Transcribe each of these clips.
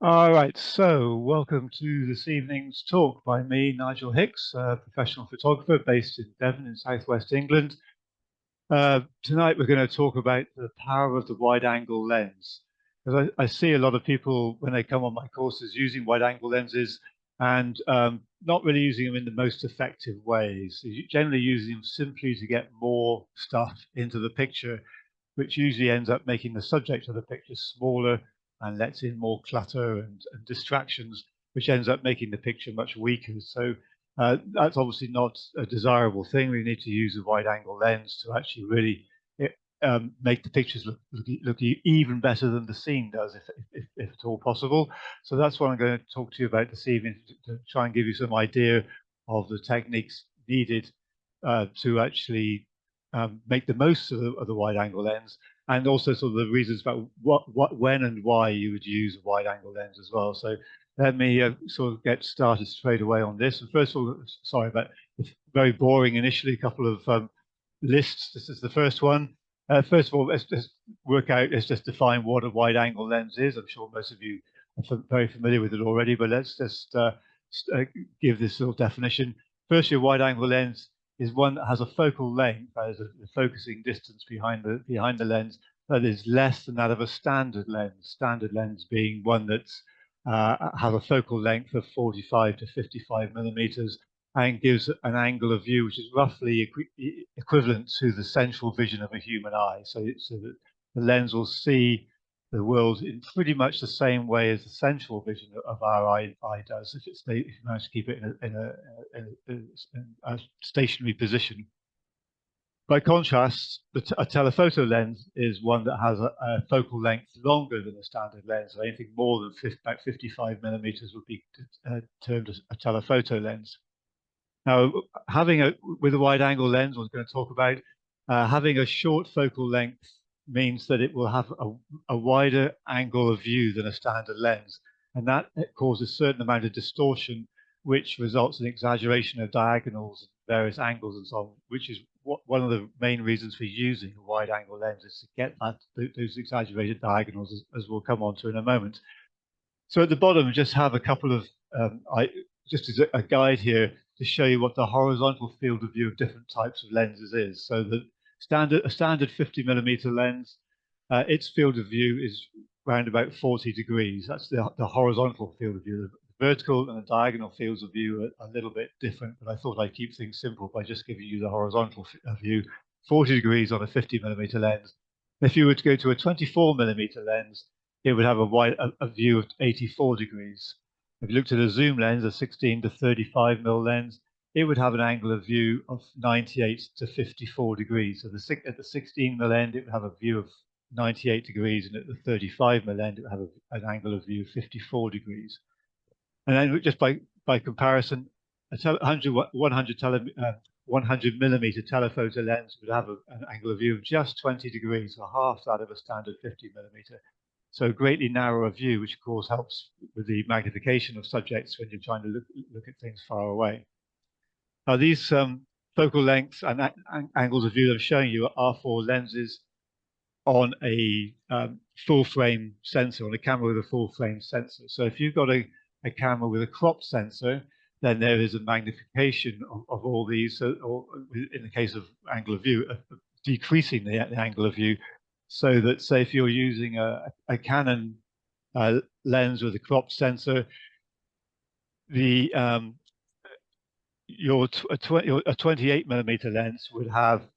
All right, so welcome to this evening's talk by me, Nigel Hicks, a professional photographer based in Devon in southwest England. Tonight we're going to talk about the power of the wide-angle lens. Because I see a lot of people when they come on my courses using wide-angle lenses and not really using them in the most effective ways. Generally using them simply to get more stuff into the picture, which usually ends up making the subject of the picture smaller and lets in more clutter and distractions, which ends up making the picture much weaker. So that's obviously not a desirable thing. We need to use a wide angle lens to actually really make the pictures look even better than the scene does, if at all possible. So that's what I'm going to talk to you about this evening, to try and give you some idea of the techniques needed to actually make the most of the wide angle lens, and also sort of the reasons about when and why you would use a wide angle lens as well. So let me sort of get started straight away on this. And first of all, sorry about it's very boring initially, a couple of lists. This is the first one. First of all, let's just define what a wide angle lens is. I'm sure most of you are very familiar with it already, but let's just give this little definition. Firstly, a wide angle lens is one that has a focal length, that is a focusing distance behind the lens, that is less than that of a standard lens. Standard lens being one that's has a focal length of 45 to 55 millimeters and gives an angle of view which is roughly equivalent to the central vision of a human eye. So that the lens will see the world in pretty much the same way as the central vision of our eye does, if you manage to keep it in a stationary position. By contrast, a telephoto lens is one that has a focal length longer than a standard lens. So anything more than about 55 millimeters would be termed as a telephoto lens. Now, with a wide angle lens, I was going to talk about, having a short focal length means that it will have a wider angle of view than a standard lens. And that causes a certain amount of distortion, which results in exaggeration of diagonals, various angles and so on, which is one of the main reasons for using a wide angle lens, is to get those exaggerated diagonals, as we'll come on to in a moment. So at the bottom, we just have a couple of, just as a guide here to show you what the horizontal field of view of different types of lenses is. So a standard 50 millimeter lens, its field of view is around about 40 degrees. That's the horizontal field of view. The vertical and the diagonal fields of view are a little bit different, but I thought I'd keep things simple by just giving you the horizontal view, 40 degrees on a 50 millimeter lens. If you were to go to a 24 millimeter lens, it would have a view of 84 degrees. If you looked at a zoom lens, a 16 to 35 mm lens, it would have an angle of view of 98 to 54 degrees. So at the 16 mm end, it would have a view of 98 degrees, and at the 35 mm end, it would have an angle of view of 54 degrees. And then just by comparison, a 100 millimeter telephoto lens would have an angle of view of just 20 degrees, or half that of a standard 50 millimeter. So greatly narrower view, which of course helps with the magnification of subjects when you're trying to look at things far away. Now these focal lengths and angles of view that I'm showing you are for lenses on a full frame sensor, on a camera with a full frame sensor. So if you've got a camera with a cropped sensor, then there is a magnification of all these, or in the case of angle of view, decreasing the angle of view, so that, say, if you're using a Canon lens with a cropped sensor, your 28 millimeter lens would have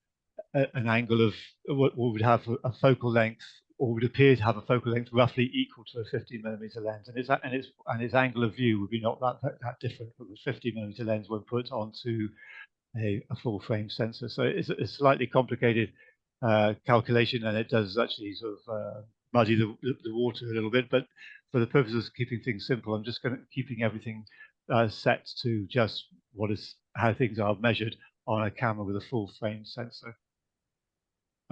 an angle of, would have a focal length, or would appear to have a focal length roughly equal to a 50 millimeter lens, and its angle of view would be not that different from the 50 millimeter lens when put onto a full frame sensor. So it's a slightly complicated calculation, and it does actually sort of muddy the water a little bit. But for the purposes of keeping things simple, I'm just keeping everything set to just how things are measured on a camera with a full frame sensor.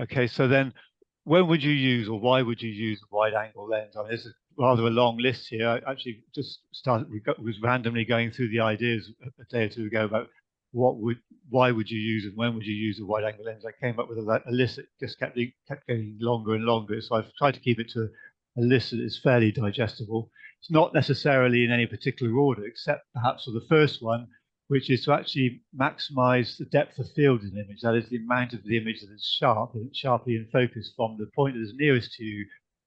Okay, so then when would you use, or why would you use a wide angle lens? I mean, this is rather a long list here. I actually just was randomly going through the ideas a day or two ago about why would you use and when would you use a wide angle lens. I came up with a list that just kept getting longer and longer. So I've tried to keep it to a list that is fairly digestible. It's not necessarily in any particular order, except perhaps for the first one, which is to actually maximize the depth of field in the image. That is the amount of the image that is sharp and sharply in focus from the point that is nearest to you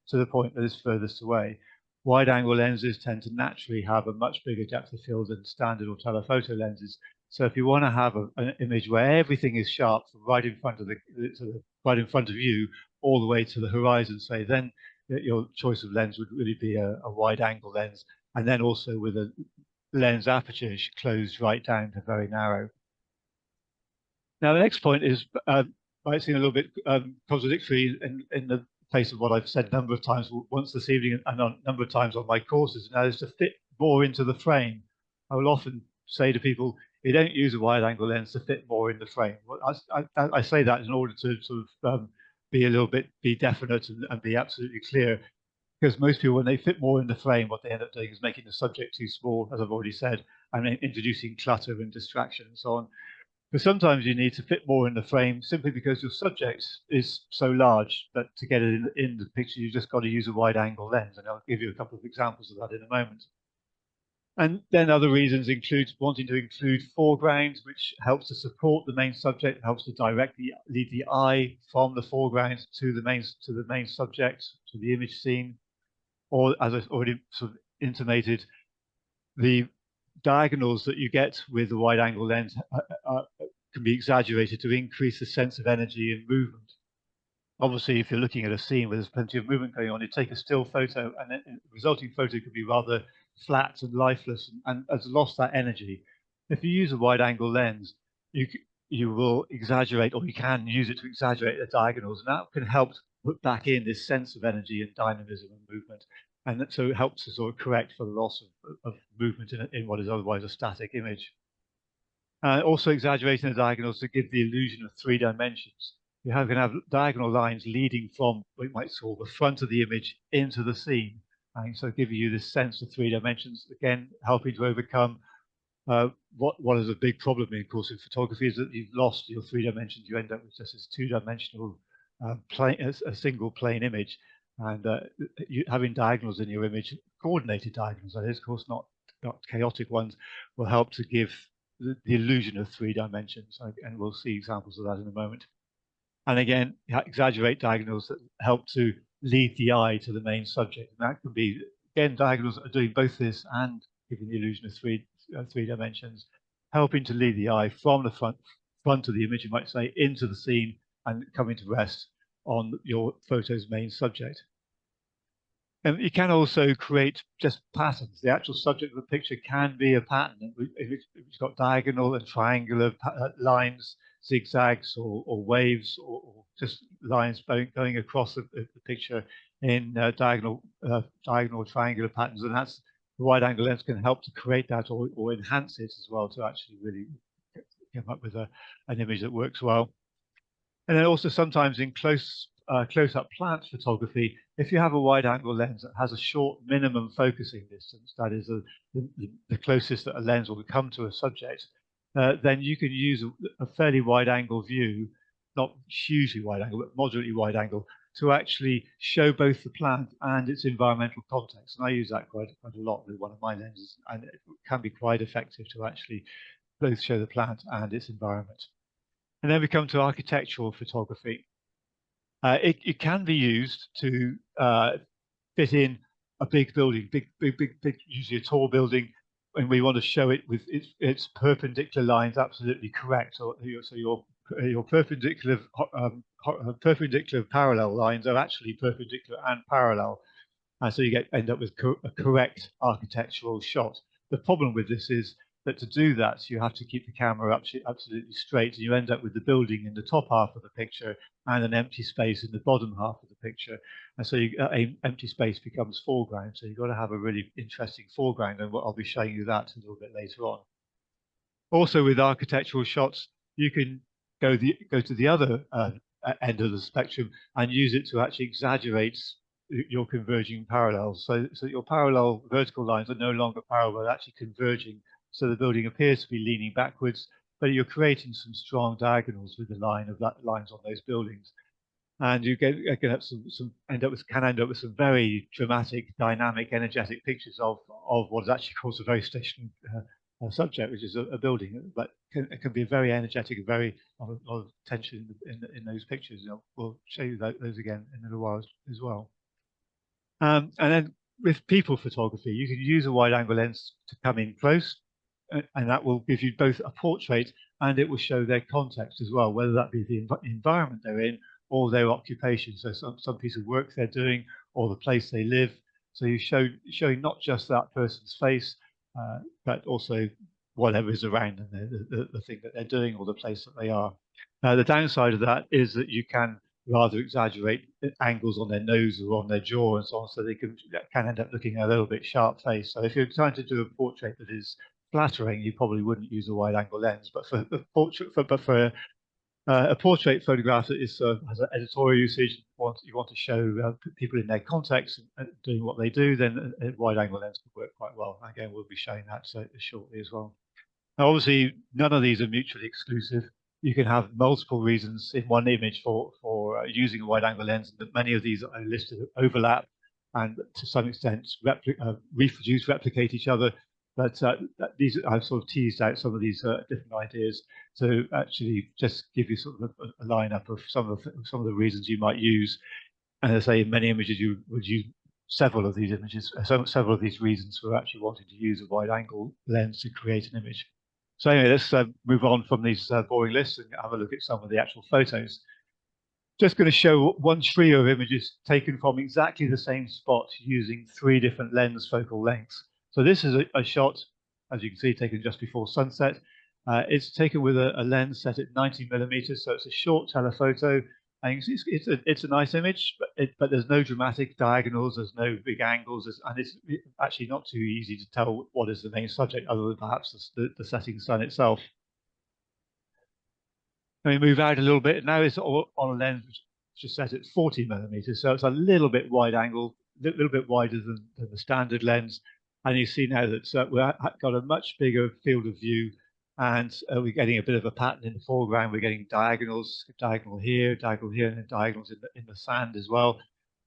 to the point that is furthest away. Wide-angle lenses tend to naturally have a much bigger depth of field than standard or telephoto lenses. So if you want to have an image where everything is sharp from right in front of right in front of you all the way to the horizon, say, then your choice of lens would really be a wide-angle lens, and then also with a lens aperture closed right down to very narrow. Now the next point is might seem a little bit contradictory in the face of what I've said a number of times once this evening and a number of times on my courses, and that is to fit more into the frame. I will often say to people, you don't use a wide-angle lens to fit more in the frame. I say that in order to sort of be a little bit definite and be absolutely clear, because most people, when they fit more in the frame, what they end up doing is making the subject too small, as I've already said, and introducing clutter and distraction and so on. But sometimes you need to fit more in the frame simply because your subject is so large that to get it in the picture, you've just got to use a wide-angle lens. And I'll give you a couple of examples of that in a moment. And then other reasons include wanting to include foreground, which helps to support the main subject, helps to lead the eye from the foreground to the main subject, to the image scene. Or, as I've already sort of intimated, the diagonals that you get with the wide-angle lens can be exaggerated to increase the sense of energy and movement. Obviously, if you're looking at a scene where there's plenty of movement going on, you take a still photo, and the resulting photo could be rather flat and lifeless and has lost that energy. If you use a wide-angle lens, you will exaggerate, or you can use it to exaggerate the diagonals, and that can help put back in this sense of energy and dynamism and movement. And so it helps to sort of correct for the loss of movement in what is otherwise a static image. Also exaggerating the diagonals to give the illusion of 3 dimensions. You can have diagonal lines leading from what you might call the front of the image into the scene. And so giving you this sense of 3 dimensions, again, helping to overcome what is a big problem, of course, in photography is that you've lost your 3 dimensions. You end up with just this 2-dimensional a single plane image. And having diagonals in your image, coordinated diagonals, that is, of course, not chaotic ones, will help to give the illusion of 3 dimensions. And we'll see examples of that in a moment. And again, exaggerate diagonals that help to lead the eye to the main subject. And that can be, again, diagonals that are doing both this and giving the illusion of 3 dimensions, helping to lead the eye from the front of the image, you might say, into the scene and coming to rest on your photo's main subject. And you can also create just patterns. The actual subject of the picture can be a pattern. If it's got diagonal and triangular lines, zigzags or waves, or just lines going across the picture in diagonal triangular patterns, and that's the wide-angle lens can help to create that or enhance it as well to actually really come up with an image that works well. And then also sometimes in close-up plant photography, if you have a wide-angle lens that has a short minimum focusing distance, that is the closest that a lens will come to a subject, then you can use a fairly wide-angle view, not hugely wide-angle, but moderately wide-angle, to actually show both the plant and its environmental context. And I use that quite a lot with one of my lenses, and it can be quite effective to actually both show the plant and its environment. And then we come to architectural photography. It can be used to fit in a big building, big, usually a tall building, and we want to show it with its perpendicular lines absolutely correct. So your perpendicular parallel lines are actually perpendicular and parallel, and so you end up with a correct architectural shot. The problem with this is that to do that, you have to keep the camera absolutely straight, and you end up with the building in the top half of the picture and an empty space in the bottom half of the picture. And so an empty space becomes foreground. So you've got to have a really interesting foreground, and I'll be showing you that a little bit later on. Also, with architectural shots, you can go to the other end of the spectrum and use it to actually exaggerate your converging parallels. So your parallel vertical lines are no longer parallel, they're actually converging. So the building appears to be leaning backwards, but you're creating some strong diagonals with the lines on those buildings. and you can have can end up with some very dramatic, dynamic, energetic pictures of what is actually called a very stationary subject, which is a building, but it can be very energetic and very a lot of tension in those pictures. We'll show you those again in a little while as well. And then with people photography, you can use a wide-angle lens to come in close, and that will give you both a portrait and it will show their context as well, whether that be the environment they're in or their occupation. So some piece of work they're doing or the place they live. So you showing not just that person's face, but also whatever is around them, the thing that they're doing or the place that they are. The downside of that is that you can rather exaggerate angles on their nose or on their jaw and so on, so they can end up looking a little bit sharp face. So if you're trying to do a portrait that is flattering, you probably wouldn't use a wide-angle lens. But for the portrait, a portrait photograph that is has an editorial usage, you want to show people in their context and doing what they do, then a wide-angle lens could work quite well. Again, we'll be showing that shortly as well. Now, obviously, none of these are mutually exclusive. You can have multiple reasons in one image for using a wide-angle lens. Many of these are listed overlap and to some extent reproduce, replicate each other. But these I've sort of teased out some of these different ideas to actually just give you sort of a lineup of some of the reasons you might use. And as I say, in many images you would use several of these images, several of these reasons for actually wanting to use a wide-angle lens to create an image. So anyway, let's move on from these boring lists and have a look at some of the actual photos. Just going to show one trio of images taken from exactly the same spot using 3 different lens focal lengths. So this is a shot, as you can see, taken just before sunset. It's taken with a lens set at 90 millimeters, so it's a short telephoto. And it's a nice image, but there's no dramatic diagonals, there's no big angles, and it's actually not too easy to tell what is the main subject, other than perhaps the setting sun itself. Let me move out a little bit. Now it's on a lens which is set at 40 millimeters, so it's a little bit wide angle, a little bit wider than the standard lens. And you see now that we've got a much bigger field of view, and we're getting a bit of a pattern in the foreground. We're getting diagonals, diagonal here, and then diagonals in the sand as well.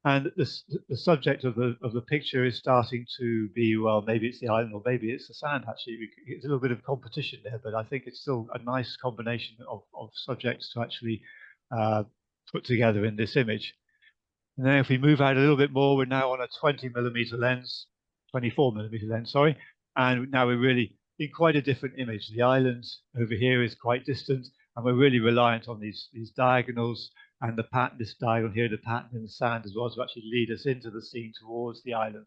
And the subject of the picture is starting to be, well, maybe it's the island or maybe it's the sand. Actually, it's a little bit of competition there, but I think it's still a nice combination of subjects to actually put together in this image. And then if we move out a little bit more, we're now on a 20 millimeter lens, 24 millimeter lens, sorry. And now we're really in quite a different image. The island over here is quite distant, and we're really reliant on these diagonals and the pattern, this diagonal here, the pattern in the sand as well, to actually lead us into the scene towards the island.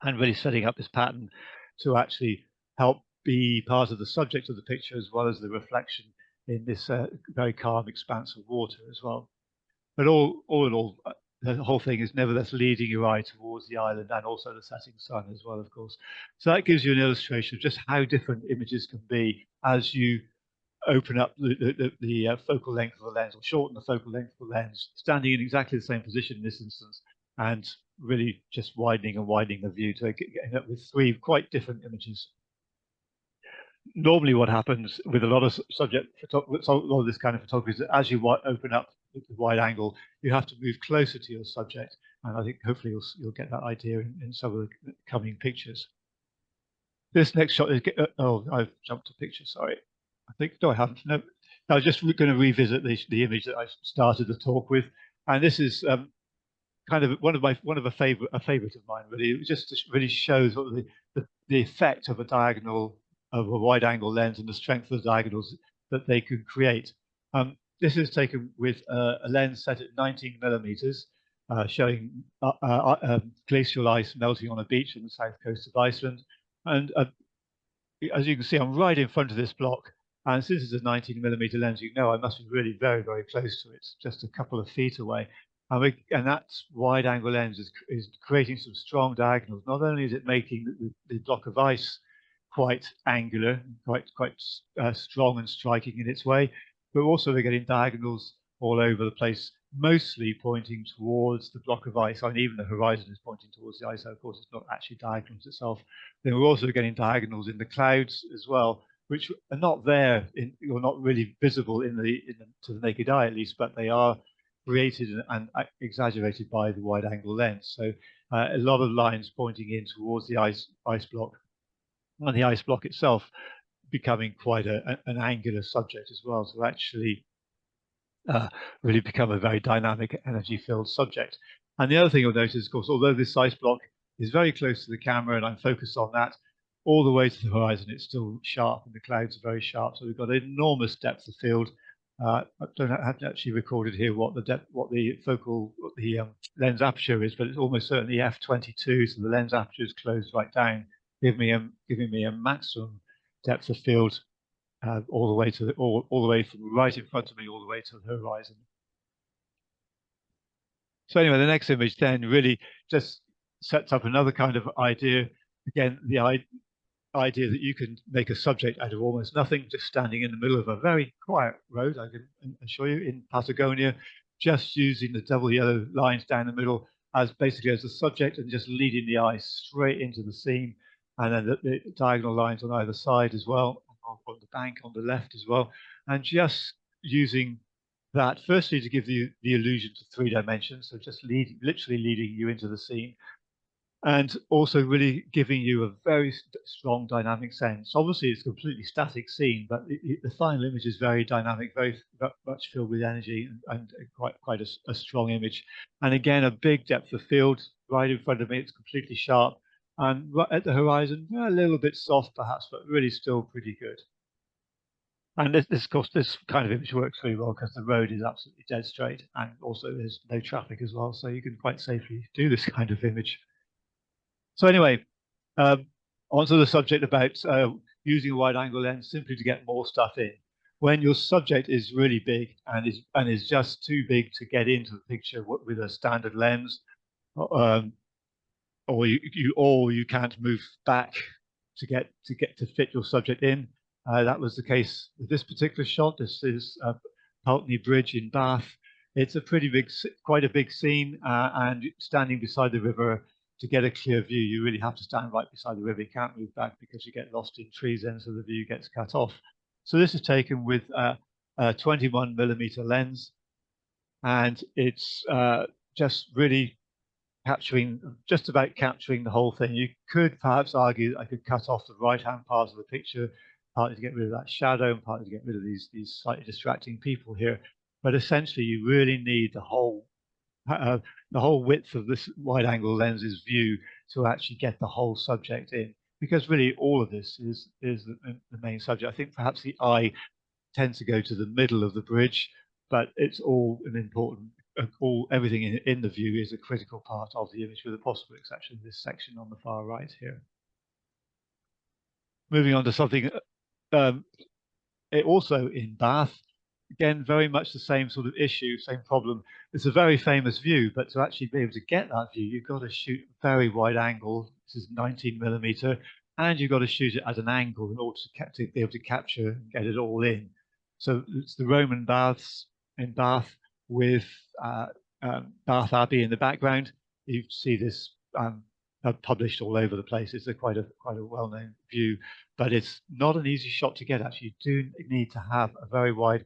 And really setting up this pattern to actually help be part of the subject of the picture as well as the reflection in this very calm expanse of water as well. But all in all, the whole thing is nevertheless leading your eye towards the island and also the setting sun as well, of course. So that gives you an illustration of just how different images can be as you open up the focal length of the lens or shorten the focal length of the lens, standing in exactly the same position in this instance, and really just widening and widening the view to end up with 3 quite different images. Normally what happens with a lot of a lot of this kind of photography is that as you open up the wide angle, you have to move closer to your subject. And I think hopefully you'll get that idea in some of the coming pictures. This next shot is, oh, I've jumped a picture, sorry. I think, no, I haven't. No, I was just going to revisit the image that I started the talk with. And this is kind of one of a favorite of mine, really. It just really shows what the effect of a diagonal, of a wide angle lens, and the strength of the diagonals that they can create. This is taken with a lens set at 19 millimeters, showing glacial ice melting on a beach in the south coast of Iceland. And as you can see, I'm right in front of this block. And since it's a 19 millimeter lens, you know I must be really very, very close to it, just a couple of feet away. And that wide angle lens is creating some strong diagonals. Not only is it making the block of ice quite angular, quite strong and striking in its way, but also we're getting diagonals all over the place, mostly pointing towards the block of ice. I mean, even the horizon is pointing towards the ice, so of course it's not actually diagonals itself. Then we're also getting diagonals in the clouds as well, which are not there or not really visible to the naked eye at least, but they are created and exaggerated by the wide angle lens. So a lot of lines pointing in towards the ice block, and the ice block itself becoming quite an angular subject as well, to actually really become a very dynamic, energy-filled subject. And the other thing you'll notice, of course, although this ice block is very close to the camera and I'm focused on that, all the way to the horizon, it's still sharp and the clouds are very sharp. So we've got an enormous depth of field. I haven't actually recorded here what the lens aperture is, but it's almost certainly f22. So the lens aperture is closed right down, giving me a maximum depth of field all the way to all the way from right in front of me all the way to the horizon. So anyway, the next image then really just sets up another kind of idea. Again, the idea that you can make a subject out of almost nothing, just standing in the middle of a very quiet road, I can assure you, in Patagonia, just using the double yellow lines down the middle as basically as a subject and just leading the eye straight into the scene, and then the diagonal lines on either side as well, on the bank on the left as well, and just using that firstly to give the illusion to 3 dimensions, so just literally leading you into the scene, and also really giving you a very strong dynamic sense. Obviously, it's a completely static scene, but the final image is very dynamic, very much filled with energy, and quite a strong image. And again, a big depth of field right in front of me. It's completely sharp, and right at the horizon, a little bit soft perhaps, but really still pretty good. And of course, this kind of image works very well because the road is absolutely dead straight, and also there's no traffic as well, so you can quite safely do this kind of image. So anyway, onto the subject about using a wide-angle lens simply to get more stuff in. When your subject is really big and is just too big to get into the picture with a standard lens, or you can't move back to fit your subject in. That was the case with this particular shot. This is Pulteney Bridge in Bath. It's a quite a big scene, and standing beside the river to get a clear view, you really have to stand right beside the river. You can't move back because you get lost in trees, and so the view gets cut off. So this is taken with a 21mm lens, and it's just really just about capturing the whole thing. You could perhaps argue that I could cut off the right-hand part of the picture, partly to get rid of that shadow and partly to get rid of these slightly distracting people here. But essentially, you really need the whole width of this wide-angle lens's view to actually get the whole subject in, because really all of this is the main subject. I think perhaps the eye tends to go to the middle of the bridge, but it's all an important. Everything in the view is a critical part of the image, with the possible exception of this section on the far right here. Moving on to something also in Bath, again, very much the same sort of issue, same problem. It's a very famous view, but to actually be able to get that view, you've got to shoot very wide angle. This is 19mm, and you've got to shoot it at an angle in order to be able to capture and get it all in. So it's the Roman baths in Bath with Bath Abbey in the background. You see this published all over the place. It's quite a well-known view, but it's not an easy shot to get. Actually, you do need to have a very wide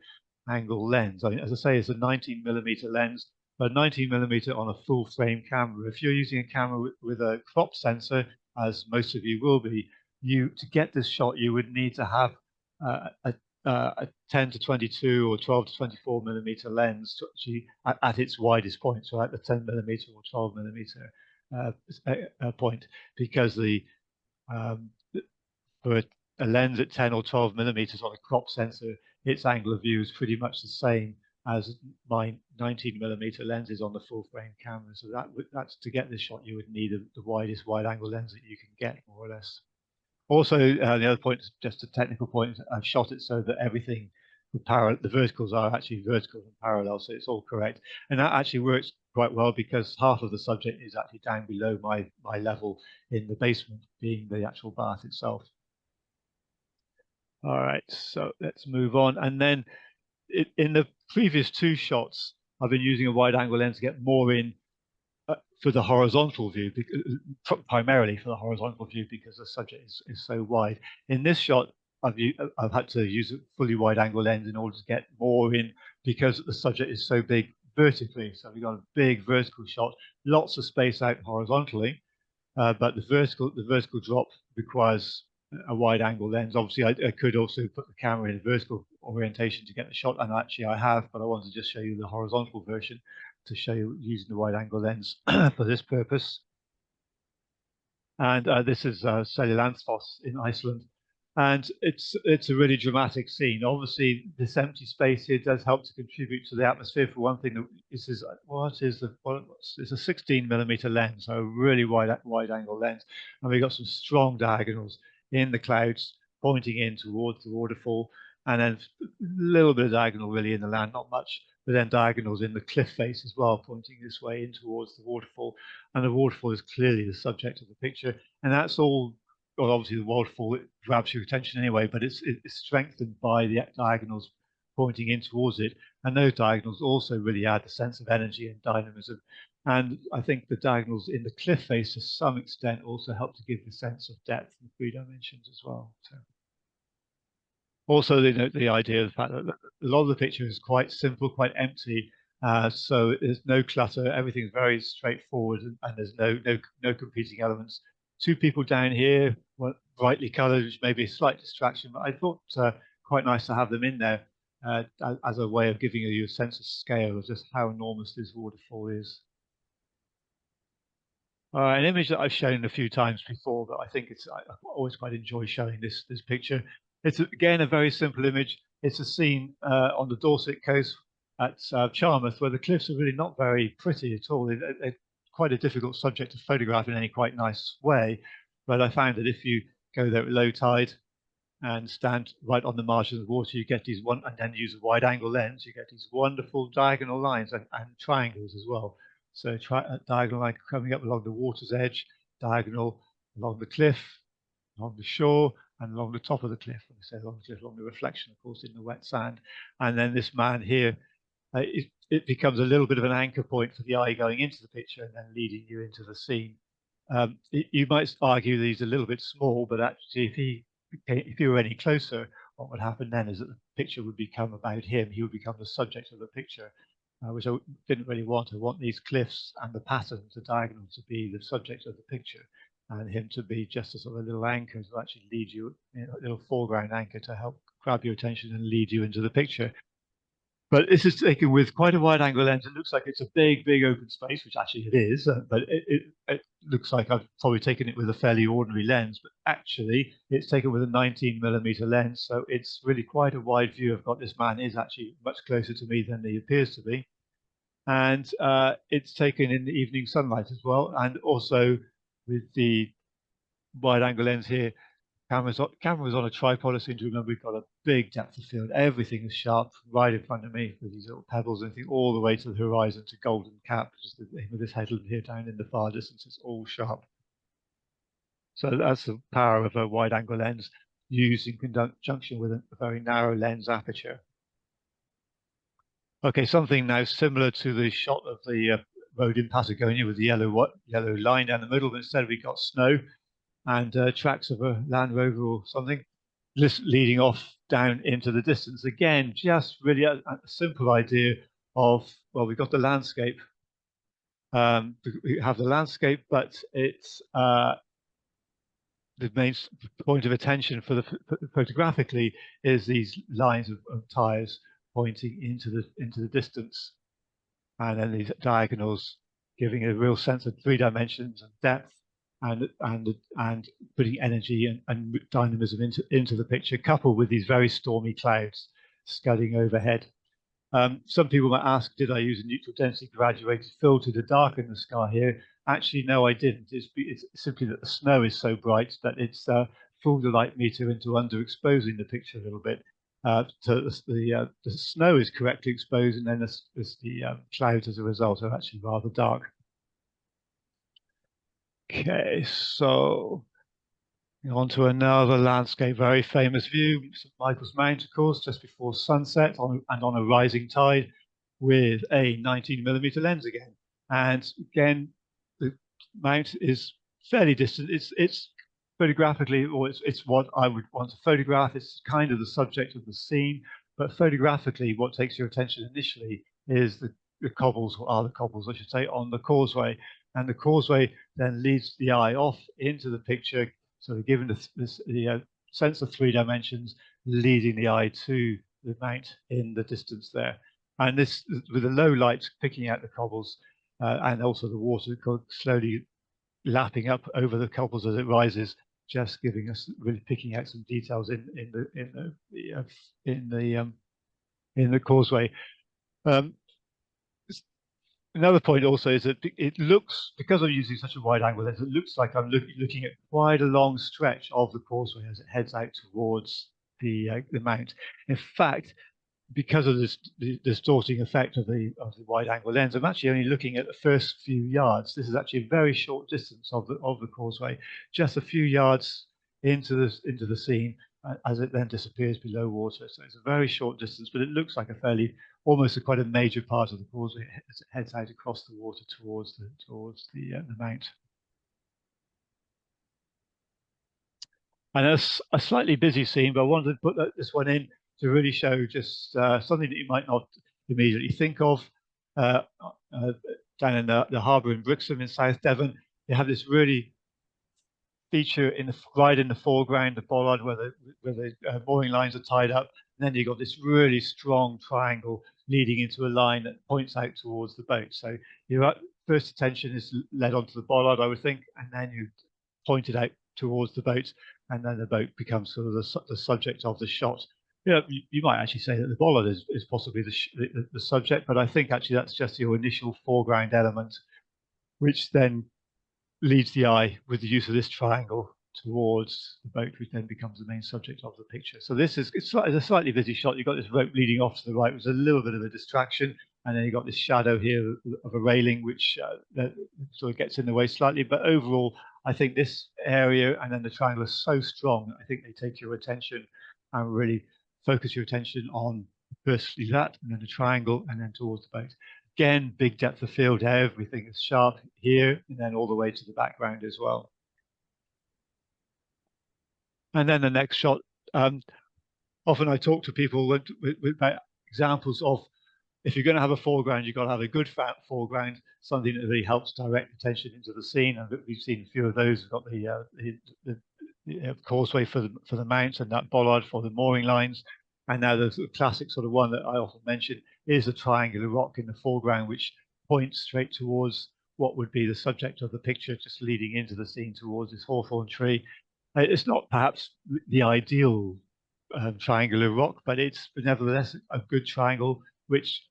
angle lens. I mean, as I say, it's a 19mm lens, but 19mm on a full frame camera. If you're using a camera with a crop sensor, as most of you will be, to get this shot, you would need to have a 10 to 22 or 12 to 24mm lens to actually at its widest point, so at the 10mm or 12mm point, because for a lens at 10 or 12mm on a crop sensor, its angle of view is pretty much the same as my 19mm lenses on the full frame camera. So that's to get this shot, you would need the widest wide angle lens that you can get, more or less. Also, the other point, just a technical point, I've shot it so that everything, the verticals are actually vertical and parallel, so it's all correct. And that actually works quite well because half of the subject is actually down below my level in the basement, being the actual bath itself. All right, so let's move on. And then in the previous 2 shots, I've been using a wide angle lens to get more in for the horizontal view, primarily for the horizontal view, because the subject is so wide. In this shot, I've had to use a fully wide angle lens in order to get more in, because the subject is so big vertically. So we've got a big vertical shot, lots of space out horizontally, but the vertical drop requires a wide angle lens. Obviously, I could also put the camera in a vertical orientation to get the shot, and actually I have, but I wanted to just show you the horizontal version to show you using the wide angle lens for this purpose. And this is Seljalandsfoss in Iceland. And it's a really dramatic scene. Obviously, this empty space here does help to contribute to the atmosphere. For one thing, this is it's a 16mm lens, so a really wide angle lens, and we've got some strong diagonals in the clouds pointing in towards the waterfall, and then a little bit of diagonal really in the land, not much, but then diagonals in the cliff face as well, pointing this way in towards the waterfall. And the waterfall is clearly the subject of the picture, and that's all. Well, obviously the waterfall grabs your attention anyway, but it's strengthened by the diagonals pointing in towards it, and those diagonals also really add the sense of energy and dynamism. And I think the diagonals in the cliff face, to some extent, also help to give the sense of depth and 3 dimensions as well. So. Also, the idea of the fact that a lot of the picture is quite simple, quite empty, so there's no clutter. Everything's very straightforward, and there's no competing elements. 2 people down here, brightly coloured, which may be a slight distraction, but I thought quite nice to have them in there as a way of giving you a sense of scale of just how enormous this waterfall is. An image that I've shown a few times before, but I think I always quite enjoy showing this picture. It's again a very simple image. It's a scene on the Dorset coast at Charmouth, where the cliffs are really not very pretty at all. They're quite a difficult subject to photograph in any quite nice way. But I found that if you go there at low tide and stand right on the margin of the water, you get these and then use a wide angle lens, you get these wonderful diagonal lines and triangles as well. So diagonal line coming up along the water's edge, diagonal along the cliff, along the shore, and along the top of the cliff. When we say along the cliff, along the reflection, of course, in the wet sand. And then this man here, it becomes a little bit of an anchor point for the eye going into the picture and then leading you into the scene. You might argue that he's a little bit small, but actually, if you were any closer, what would happen then is that the picture would become about him. He would become the subject of the picture, which I didn't really want. I want these cliffs and the patterns, the diagonal, to be the subject of the picture, and him to be just a sort of a little anchor to actually lead you, a little foreground anchor to help grab your attention and lead you into the picture. But this is taken with quite a wide angle lens. It looks like it's a big open space, which actually it is, but it looks like I've probably taken it with a fairly ordinary lens, but actually it's taken with a 19mm lens. So it's really quite a wide view. I've got this man is actually much closer to me than he appears to be. And it's taken in the evening sunlight as well. And also with the wide angle lens here, camera's on a tripod. I seem to remember we've got a big depth of field. Everything is sharp right in front of me with these little pebbles and everything all the way to the horizon to Golden Cap, which is the name of this headland here down in the far distance. It's all sharp. So that's the power of a wide angle lens used in conjunction with a very narrow lens aperture. Okay, something now similar to the shot of the road in Patagonia with the yellow line down the middle, but instead we got snow and tracks of a Land Rover or something, just leading off down into the distance. Again, just really a simple idea of, well, we've got the landscape. We have the landscape, but it's the main point of attention for the photographically is these lines of tires pointing into the distance, and then these diagonals giving a real sense of 3 dimensions and depth. And putting energy and dynamism into the picture, coupled with these very stormy clouds scudding overhead. Some people might ask, did I use a neutral density graduated filter to darken the sky here? Actually, no, I didn't. It's simply that the snow is so bright that it's fooled the light meter into underexposing the picture a little bit. So the snow is correctly exposed, and then the clouds as a result are actually rather dark. Okay, so on to another landscape, very famous view, St. Michael's Mount, of course, just before sunset and on a rising tide with a 19mm lens again. And again, the mount is fairly distant. It's photographically, or it's what I would want to photograph. It's kind of the subject of the scene, but photographically, what takes your attention initially is cobbles, or are the cobbles, I should say, on the causeway. And the causeway then leads the eye off into the picture, so we're given the sense of 3 dimensions, leading the eye to the mount in the distance there. And this, with the low light picking out the cobbles, and also the water slowly lapping up over the cobbles as it rises, just giving us, really picking out some details in the causeway. Another point also is that it looks, because I'm using such a wide angle lens, it looks like I'm looking at quite a long stretch of the causeway as it heads out towards the mount. In fact, because of this distorting effect of the wide angle lens, I'm actually only looking at the first few yards. This is actually a very short distance of the causeway, just a few yards into the scene as it then disappears below water. So it's a very short distance, but it looks like a fairly, almost quite a major part of the causeway as it heads out across the water towards the mount. And that's a slightly busy scene, but I wanted to put this one in to really show just something that you might not immediately think of. Down in the harbour in Brixham in South Devon, you have this really feature right in the foreground, the bollard where the mooring lines are tied up. And then you've got this really strong triangle leading into a line that points out towards the boat. So your first attention is led onto the bollard, I would think, and then you point it out towards the boat, and then the boat becomes sort of the subject of the shot. Yeah, you might actually say that the bollard is possibly the subject, but I think actually that's just your initial foreground element, which then leads the eye with the use of this triangle towards the boat, which then becomes the main subject of the picture. So it's a slightly busy shot. You've got this rope leading off to the right, which is a little bit of a distraction, and then you've got this shadow here of a railing, which sort of gets in the way slightly. But overall, I think this area and then the triangle are so strong, I think they take your attention and really focus your attention on firstly that, and then the triangle, and then towards the boat. Again, big depth of field, everything is sharp here, and then all the way to the background as well. And then the next shot, often I talk to people with examples of, if you're going to have a foreground, you've got to have a good fat foreground, something that really helps direct attention into the scene. And we've seen a few of those. We've got the causeway for the mount and that bollard for the mooring lines. And now the classic sort of one that I often mention is a triangular rock in the foreground, which points straight towards what would be the subject of the picture, just leading into the scene towards this hawthorn tree. It's not perhaps the ideal triangular rock, but it's nevertheless a good triangle, which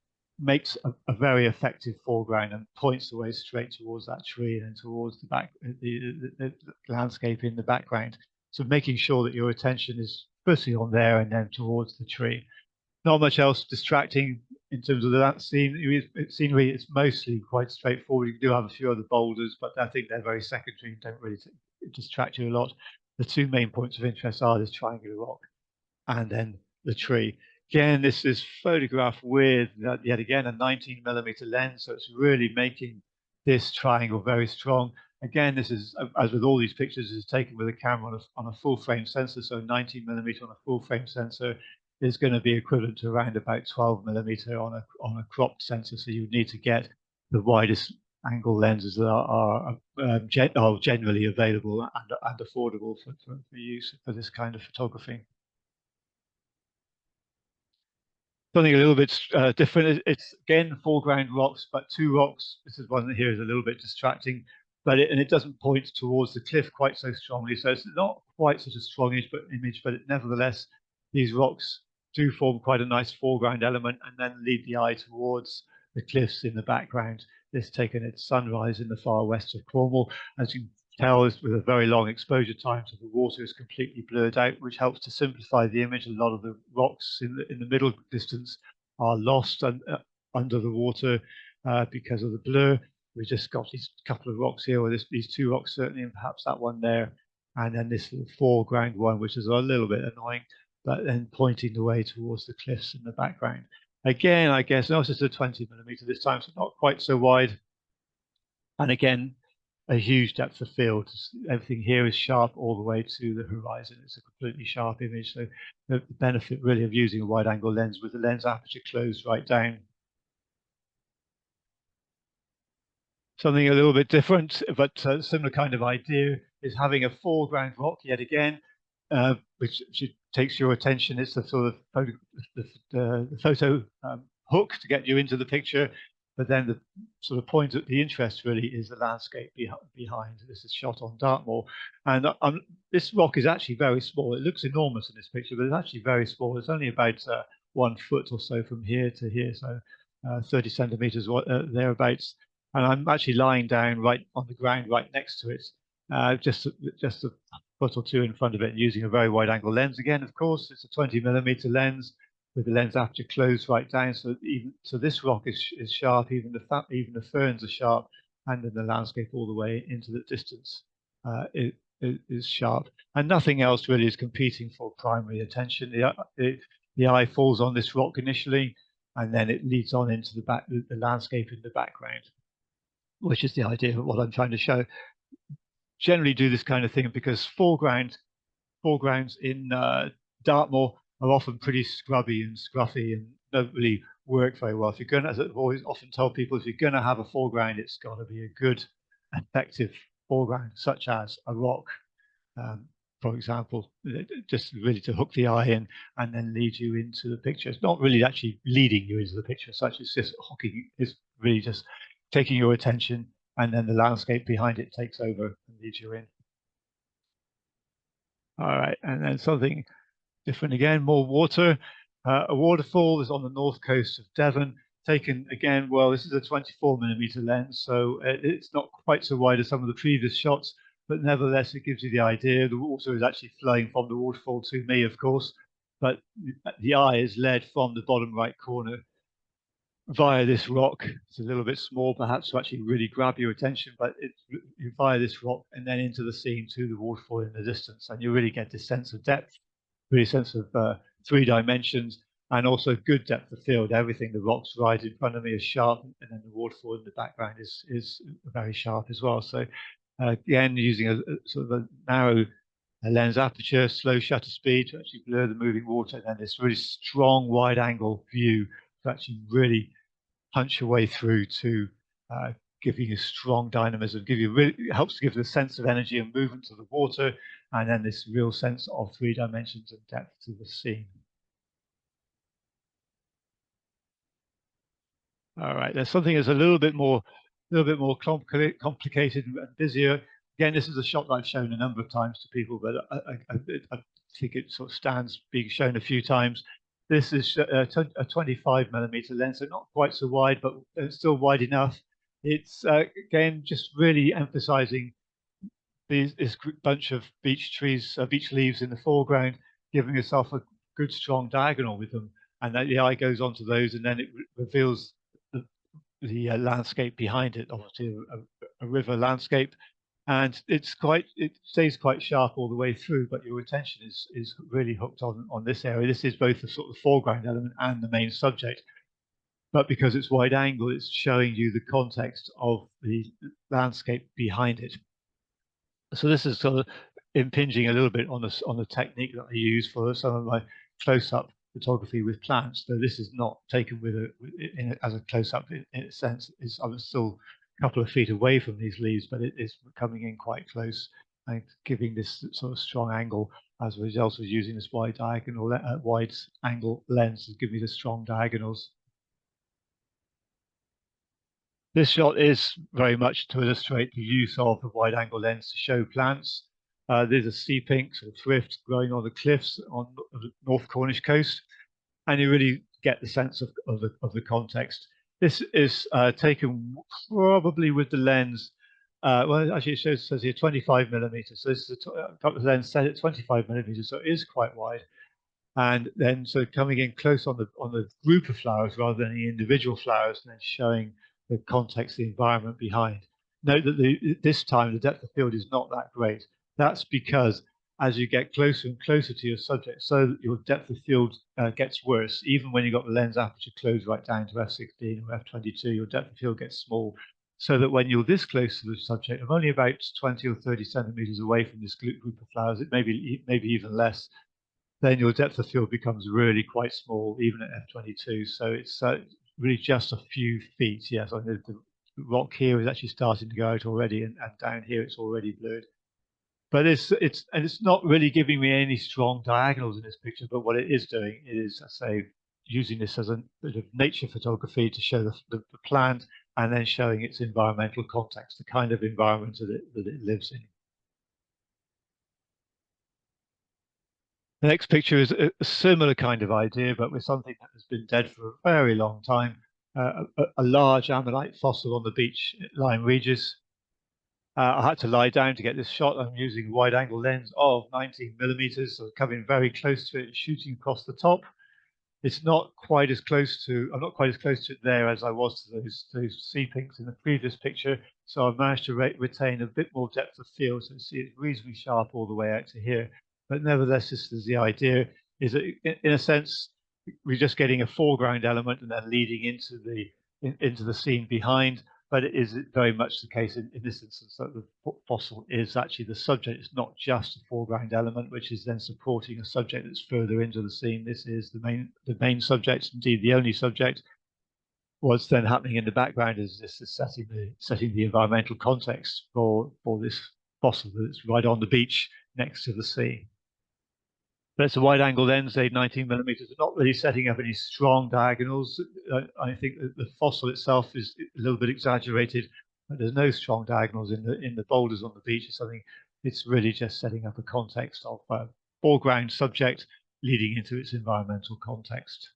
makes a very effective foreground and points the way straight towards that tree and towards the landscape in the background. So making sure that your attention is firstly on there and then towards the tree. Not much else distracting in terms of that scenery. It's mostly quite straightforward. You do have a few other boulders, but I think they're very secondary and don't really distract you a lot. The two main points of interest are this triangular rock and then the tree. Again, this is photographed with, yet again, a 19mm lens, so it's really making this triangle very strong. Again, this is, as with all these pictures, is taken with a camera on a full frame sensor, so 19mm on a full frame sensor is going to be equivalent to around about 12mm on a cropped sensor, so you need to get the widest angle lenses that are generally available and affordable for use for this kind of photography. Something a little bit different. It's again foreground rocks, but two rocks. This is one here is a little bit distracting, but it doesn't point towards the cliff quite so strongly. So it's not quite such a strong image, but nevertheless, these rocks do form quite a nice foreground element, and then lead the eye towards the cliffs in the background. This taken at sunrise in the far west of Cornwall, as you can tell, is with a very long exposure time, so the water is completely blurred out, which helps to simplify the image. A lot of the rocks in the middle distance are lost under the water because of the blur. We've just got these couple of rocks here, or these two rocks certainly, and perhaps that one there, and then this little foreground one, which is a little bit annoying, but then pointing the way towards the cliffs in the background. Again, I guess, no, it's just a 20mm this time, so not quite so wide. And again, a huge depth of field. Everything here is sharp all the way to the horizon. It's a completely sharp image. So the benefit really of using a wide angle lens with the lens aperture closed right down Something a little bit different, but similar kind of idea is having a foreground rock yet again, which takes your attention. It's the sort of the photo hook to get you into the picture, but then the sort of point of the interest really is the landscape behind. This is shot on Dartmoor, and this rock is actually very small. It looks enormous in this picture, but it's actually very small. It's only about 1 foot or so from here to here, so 30 centimeters thereabouts. And I'm actually lying down right on the ground right next to it, just a foot or two in front of it, and using a very wide angle lens again. Of course, it's a 20mm lens with the lens aperture closed right down, so this rock is sharp. Even the ferns are sharp, and then the landscape all the way into the distance is sharp, and nothing else really is competing for primary attention. The eye falls on this rock initially, and then it leads on into the landscape in the background, which is the idea of what I'm trying to show. Generally do this kind of thing because foregrounds in Dartmoor are often pretty scrubby and scruffy and don't really work very well. If you're going to, as I've always often told people, if you're going to have a foreground, it's got to be a good, effective foreground, such as a rock, for example, just really to hook the eye in and then lead you into the picture. It's not really actually leading you into the picture, such as just hooking. It's really just taking your attention, and then the landscape behind it takes over and leads you in. All right, and then something different again, more water. A waterfall is on the north coast of Devon, taken again, well, this is a 24mm lens, so it's not quite so wide as some of the previous shots, but nevertheless, it gives you the idea. The water is actually flowing from the waterfall to me, of course, but the eye is led from the bottom right corner via this rock. It's a little bit small, perhaps, to actually really grab your attention, but it's via this rock and then into the scene to the waterfall in the distance, and you really get this sense of depth, really sense of 3 dimensions, and also good depth of field. Everything, the rocks right in front of me is sharp, and then the waterfall in the background is very sharp as well. So again, using a sort of a narrow lens aperture, slow shutter speed to actually blur the moving water, and then this really strong wide angle view to actually really punch your way through to giving you strong dynamism, helps to give the sense of energy and movement to the water, and then this real sense of 3 dimensions and depth to the scene. All right, there's something that's a little bit more complicated and busier. Again, this is a shot that I've shown a number of times to people, but I think it sort of stands being shown a few times. This is a 25mm lens, so not quite so wide, but still wide enough. It's again just really emphasizing this bunch of beech trees, beech leaves in the foreground, giving yourself a good strong diagonal with them, and then the eye goes onto those, and then it reveals the landscape behind it, obviously a river landscape, and it stays quite sharp all the way through, but your attention is really hooked on this area. This is both the sort of foreground element and the main subject, but because it's wide angle, it's showing you the context of the landscape behind it. So this is sort of impinging a little bit on the technique that I use for some of my close-up photography with plants. So this is not taken as a close-up in a sense. I'm still a couple of feet away from these leaves, but it is coming in quite close and giving this sort of strong angle as a result of using this wide angle lens to give me the strong diagonals. This shot is very much to illustrate the use of the wide angle lens to show plants. There's a sea pink sort of thrift growing on the cliffs on the North Cornish coast, and you really get the sense of the context. This is taken probably with the lens. Well, actually, it says here 25mm. So this is a lens set at 25mm, so it is quite wide. And then so coming in close on the group of flowers rather than the individual flowers, and then showing the context, the environment behind. Note that this time the depth of field is not that great. That's because as you get closer and closer to your subject, so your depth of field gets worse. Even when you've got the lens aperture closed right down to f16 or f22, your depth of field gets small. So that when you're this close to the subject, I'm only about 20 or 30 centimeters away from this group of flowers, it may be even less, then your depth of field becomes really quite small, even at f22. So it's really just a few feet. Yes, the rock here is actually starting to go out already, and down here it's already blurred. But it's not really giving me any strong diagonals in this picture. But what it is doing is, I say, using this as a bit of nature photography to show the plant, and then showing its environmental context, the kind of environment that it lives in. The next picture is a similar kind of idea, but with something that has been dead for a very long time. A large ammonite fossil on the beach at Lyme Regis. I had to lie down to get this shot. I'm using a wide-angle lens of 19mm, so coming very close to it, shooting across the top. It's not quite as close to, I'm not quite as close to it there as I was to those sea pinks in the previous picture. So I've managed to retain a bit more depth of field, so see it's reasonably sharp all the way out to here. But nevertheless, this is the idea, is that in a sense, we're just getting a foreground element and then leading into the scene behind. But it is very much the case in this instance that the fossil is actually the subject. It's not just a foreground element, which is then supporting a subject that's further into the scene. This is the main subject, indeed the only subject. What's then happening in the background is this is setting the environmental context for this fossil that's right on the beach next to the sea. But it's a wide-angle lens, say 19mm. It's not really setting up any strong diagonals. I think that the fossil itself is a little bit exaggerated, but there's no strong diagonals in the boulders on the beach or something. It's really just setting up a context of foreground subject leading into its environmental context.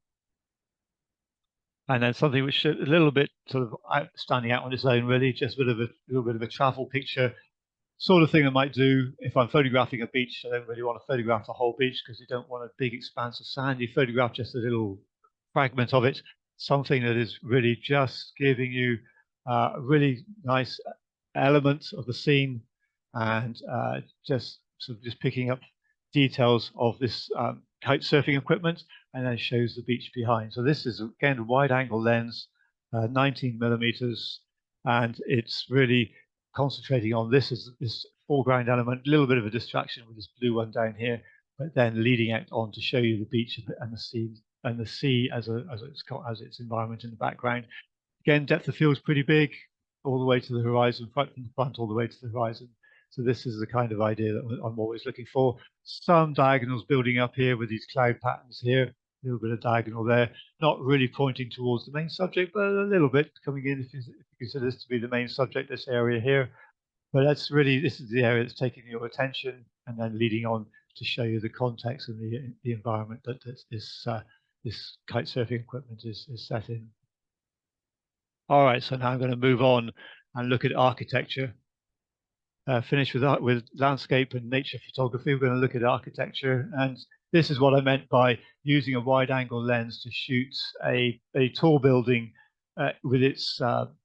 And then something which is a little bit sort of standing out on its own, really, just a little bit of a travel picture. Sort of thing I might do if I'm photographing a beach. I don't really want to photograph the whole beach because you don't want a big expanse of sand. You photograph just a little fragment of it, something that is really just giving you a really nice element of the scene, and just picking up details of this kite surfing equipment, and then shows the beach behind. So this is again a wide-angle lens, 19mm, and it's really concentrating on this as this foreground element, a little bit of a distraction with this blue one down here, but then leading out on to show you the beach and the sea as its environment in the background. Again, depth of field is pretty big, all the way to the horizon, right from the front all the way to the horizon. So this is the kind of idea that I'm always looking for. Some diagonals building up here with these cloud patterns here, a little bit of diagonal there, not really pointing towards the main subject, but a little bit coming in if you consider this to be the main subject, this area here. But this is the area that's taking your attention and then leading on to show you the context and the environment that this kite surfing equipment is set in. All right, so now I'm going to move on and look at architecture. Finish with landscape and nature photography. We're going to look at architecture, and this is what I meant by using a wide-angle lens to shoot a tall building with its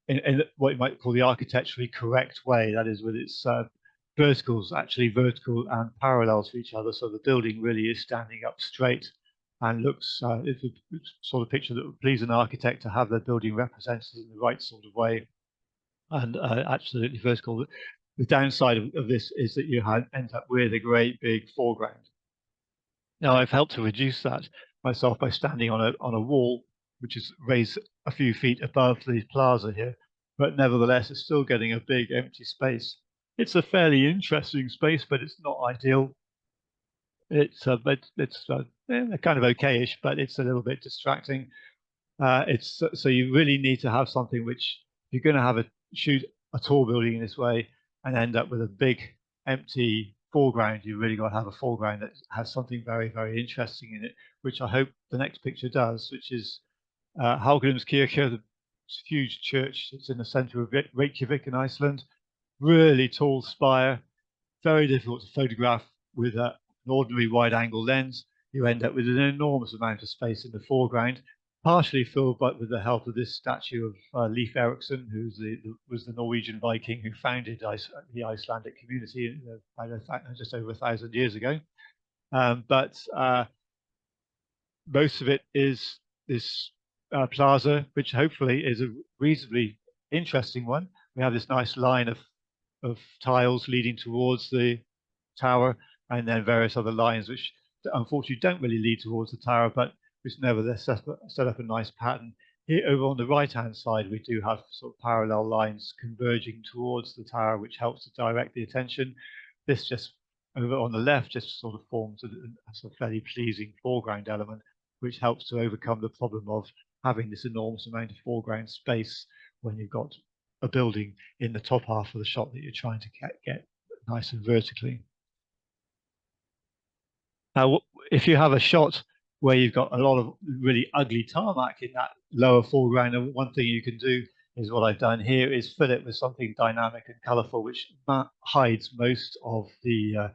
in what you might call the architecturally correct way. That is, with its verticals actually vertical and parallel to each other, so the building really is standing up straight and looks. It's a sort of picture that would please an architect to have their building represented in the right sort of way and absolutely vertical. The downside of this is that you end up with a great big foreground. Now, I've helped to reduce that myself by standing on a wall, which is raised a few feet above the plaza here, but nevertheless, it's still getting a big empty space. It's a fairly interesting space, but it's not ideal. It's kind of okayish, but it's a little bit distracting. So you really need to have something which, if you're going to shoot a tall building in this way and end up with a big empty foreground, you really got to have a foreground that has something very, very interesting in it, which I hope the next picture does, which is Hallgrímskirkja, the huge church. It's in the center of Reykjavik in Iceland. Really tall spire, very difficult to photograph with an ordinary wide-angle lens. You end up with an enormous amount of space in the foreground, partially filled with the help of this statue of Leif Erikson, who was the Norwegian Viking who founded the Icelandic community just over 1,000 years ago. But most of it is this plaza, which hopefully is a reasonably interesting one. We have this nice line of tiles leading towards the tower, and then various other lines which unfortunately don't really lead towards the tower, but which nevertheless set up a nice pattern. here over on the right-hand side, we do have sort of parallel lines converging towards the tower, which helps to direct the attention. This just over on the left just sort of forms a sort of fairly pleasing foreground element, which helps to overcome the problem of having this enormous amount of foreground space when you've got a building in the top half of the shot that you're trying to get nice and vertically. Now, if you have a shot where you've got a lot of really ugly tarmac in that lower foreground, one thing you can do is what I've done here is fill it with something dynamic and colorful, which hides most of the,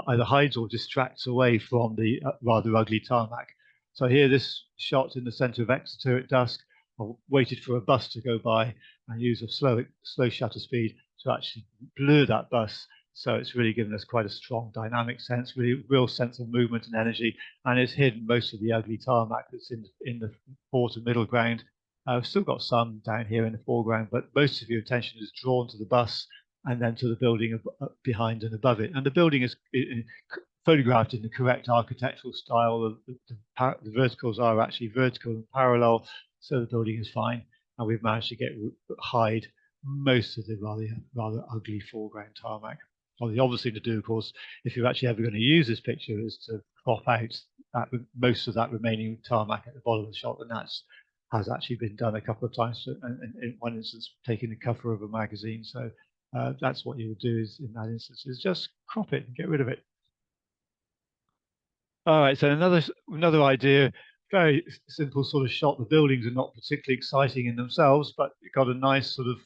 either hides or distracts away from the rather ugly tarmac. So here, this shot in the center of Exeter at dusk, I waited for a bus to go by and use a slow shutter speed to actually blur that bus. So it's really given us quite a strong dynamic sense, really real sense of movement and energy, and it's hidden most of the ugly tarmac that's in the fore to middle ground. I've still got some down here in the foreground, but most of your attention is drawn to the bus and then to the building behind and above it. And the building is photographed in the correct architectural style. The verticals are actually vertical and parallel, so the building is fine. And we've managed to hide most of the rather ugly foreground tarmac. Well, the obvious thing to do, of course, if you're actually ever going to use this picture, is to crop out most of that remaining tarmac at the bottom of the shot, and has actually been done a couple of times, and in one instance, taking the cover of a magazine. So that's what you would do is in that instance is just crop it and get rid of it. All right, so another idea, very simple sort of shot. The buildings are not particularly exciting in themselves, but you've got a nice sort of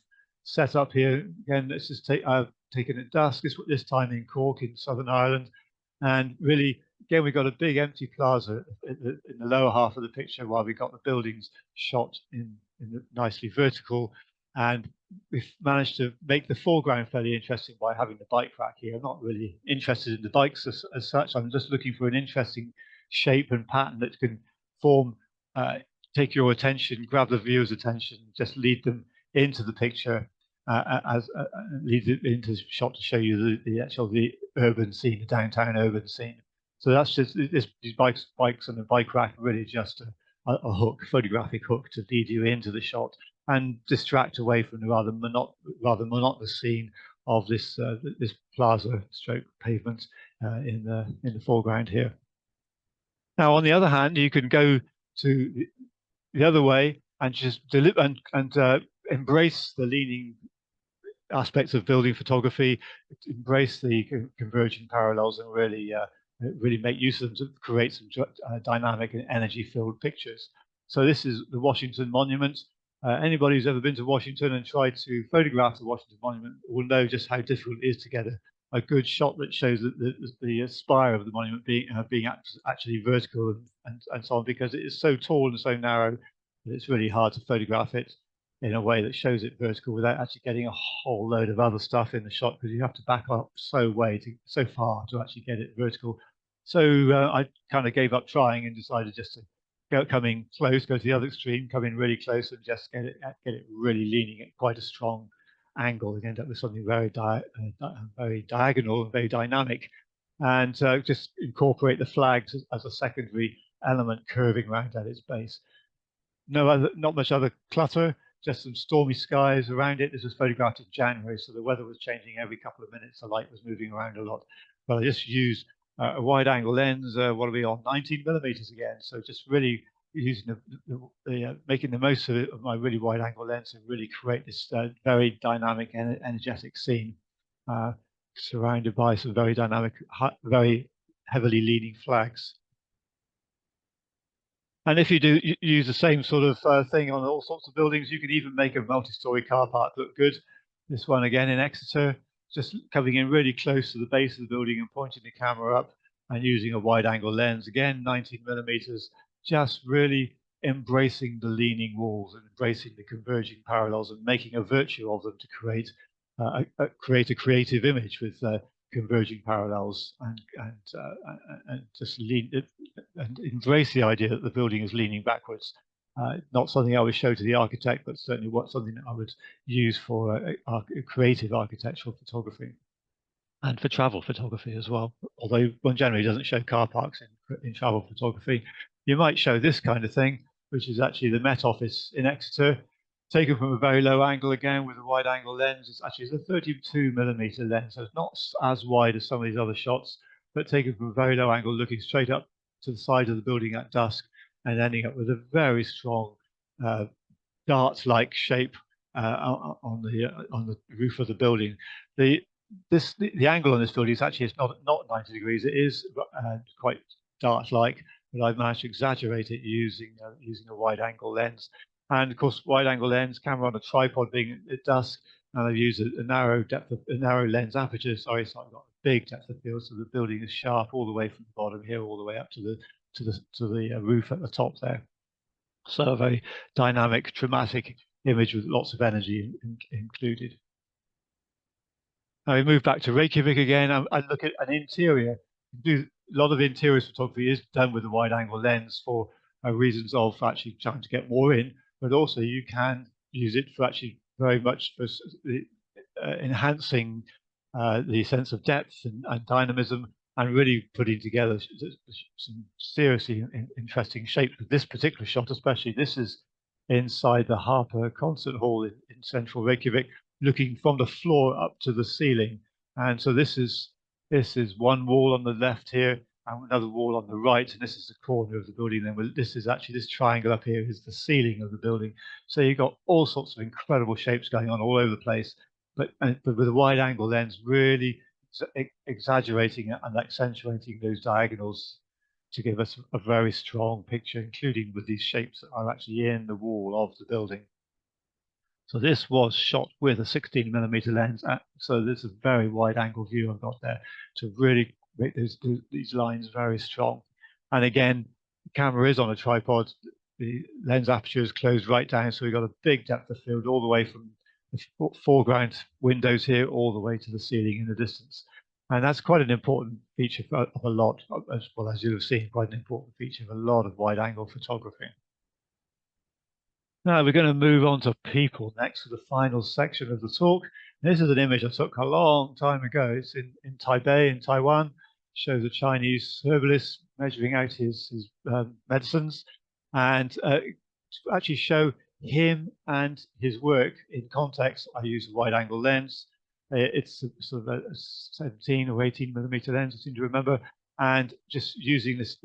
setup here. Again, let's just taken at dusk, this time in Cork in Southern Ireland. And really, again, we've got a big empty plaza in the lower half of the picture while we've got the buildings shot in nicely vertical. And we've managed to make the foreground fairly interesting by having the bike rack here. I'm not really interested in the bikes as such. I'm just looking for an interesting shape and pattern that can form, take your attention, grab the viewer's attention, just lead them into the picture lead it into the shot to show you the urban scene, the downtown urban scene. So that's just these bikes and the bike rack are really just a hook, photographic hook to lead you into the shot and distract away from the rather monotonous scene of this this plaza stroke pavement in the foreground here. Now, on the other hand, you can go to the other way and just embrace the leaning aspects of building photography, embrace the converging parallels, and really make use of them to create some dynamic and energy-filled pictures. So this is the Washington Monument. Anybody who's ever been to Washington and tried to photograph the Washington Monument will know just how difficult it is to get a good shot that shows the spire of the monument being actually vertical and so on, because it is so tall and so narrow that it's really hard to photograph it in a way that shows it vertical without actually getting a whole load of other stuff in the shot, because you have to back up so far to actually get it vertical. So I kind of gave up trying and decided just to come in close, go to the other extreme, come in really close and just get it really leaning at quite a strong angle and end up with something very diagonal and very dynamic, and just incorporate the flags as a secondary element curving around at its base. Not much other clutter, just some stormy skies around it. This was photographed in January, so the weather was changing every couple of minutes. The light was moving around a lot. But I just used a wide angle lens. What are we on? 19 millimeters again. So just really using making the most of it, of my really wide angle lens, to really create this very dynamic and energetic scene, surrounded by some very dynamic, very heavily leaning flags. And if you do use the same sort of thing on all sorts of buildings, you can even make a multi-story car park look good. This one again in Exeter, just coming in really close to the base of the building and pointing the camera up and using a wide angle lens, again 19 millimeters, just really embracing the leaning walls and embracing the converging parallels and making a virtue of them to create a creative image with converging parallels and just lean and embrace the idea that the building is leaning backwards. Not something I would show to the architect, but certainly something that I would use for creative architectural photography and for travel photography as well. Although one generally doesn't show car parks in travel photography, you might show this kind of thing. which is actually the Met Office in Exeter, taken from a very low angle again with a wide angle lens. It's actually a 32mm lens, so it's not as wide as some of these other shots, but taken from a very low angle, looking straight up to the side of the building at dusk and ending up with a very strong dart-like shape on the roof of the building. The angle on this building is actually, it's not 90 degrees. It is quite dart-like, but I've managed to exaggerate it using a wide-angle lens. And of course, wide-angle lens, camera on a tripod being at dusk, and I've used a narrow lens aperture. Sorry, so I've got a big depth of field, so the building is sharp all the way from the bottom here, all the way up to the roof at the top there. So a very dynamic, dramatic image with lots of energy included. Now we move back to Reykjavik again. I look at an interior. A lot of interior photography is done with a wide-angle lens for reasons of actually trying to get more in, but also you can use it for actually very much for enhancing the sense of depth and dynamism, and really putting together some seriously interesting shapes. With this particular shot, especially, this is inside the Harper Concert Hall in central Reykjavik, looking from the floor up to the ceiling. And so this is one wall on the left here, and another wall on the right, and this is the corner of the building. Then this is actually, this triangle up here is the ceiling of the building. So you've got all sorts of incredible shapes going on all over the place, but with a wide angle lens, really exaggerating and accentuating those diagonals to give us a very strong picture, including with these shapes that are actually in the wall of the building. So this was shot with a 16mm lens, so there's a very wide angle view I've got there to really make these lines very strong. And again, the camera is on a tripod, the lens aperture is closed right down, so we've got a big depth of field all the way from the foreground windows here all the way to the ceiling in the distance. And that's quite an important feature of a lot, as well as you'll have seen, quite an important feature of a lot of wide angle photography. Now we're going to move on to people next, to the final section of the talk. This is an image I took a long time ago. It's in Taipei, in Taiwan. It shows a Chinese herbalist measuring out his medicines, and to actually show him and his work in context, I use a wide-angle lens. It's sort of a 17 or 18mm lens, I seem to remember, and just using this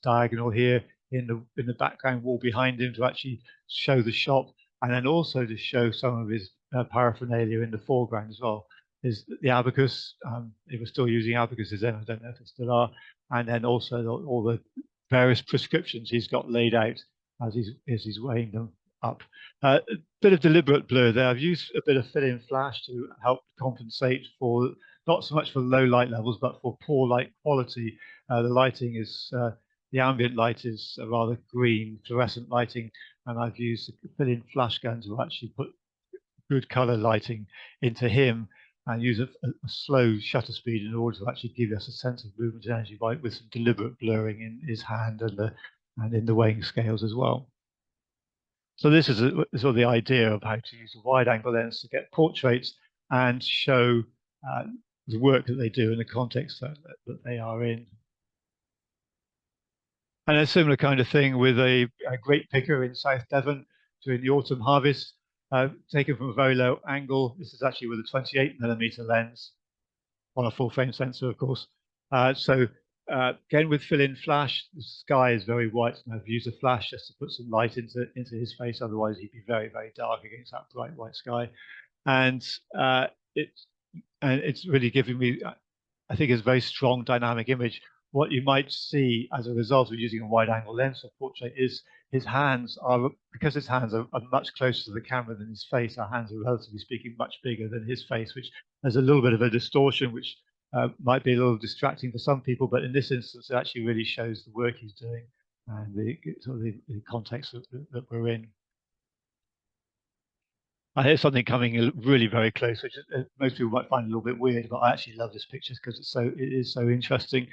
diagonal here in the background wall behind him to actually show the shop, and then also to show some of his paraphernalia in the foreground as well. Is the abacus? They were still using abacuses then. I don't know if they still are. And then also all the various prescriptions he's got laid out as he's weighing them up. A bit of deliberate blur there. I've used a bit of fill-in flash to help compensate for, not so much for low light levels, but for poor light quality. The lighting is the ambient light is a rather green fluorescent lighting, and I've used a fill-in flash gun to actually put good color lighting into him and use a slow shutter speed in order to actually give us a sense of movement and energy with some deliberate blurring in his hand and in the weighing scales as well. So this is sort of the idea of how to use a wide angle lens to get portraits and show the work that they do in the context that they are in. And a similar kind of thing with a grape picker in South Devon during the autumn harvest, taken from a very low angle. This is actually with a 28mm lens on a full frame sensor, of course. Again, with fill-in flash, the sky is very white, and I've used a flash just to put some light into his face. Otherwise, he'd be very, very dark against that bright white sky. And it's really giving me, I think, it's a very strong dynamic image. What you might see as a result of using a wide-angle lens for portrait is his hands are, because his hands are much closer to the camera than his face, our hands are, relatively speaking, much bigger than his face, which has a little bit of a distortion, which might be a little distracting for some people, but in this instance, it actually really shows the work he's doing and the context that we're in. I hear something coming really very close, which most people might find a little bit weird, but I actually love this picture because it is so interesting.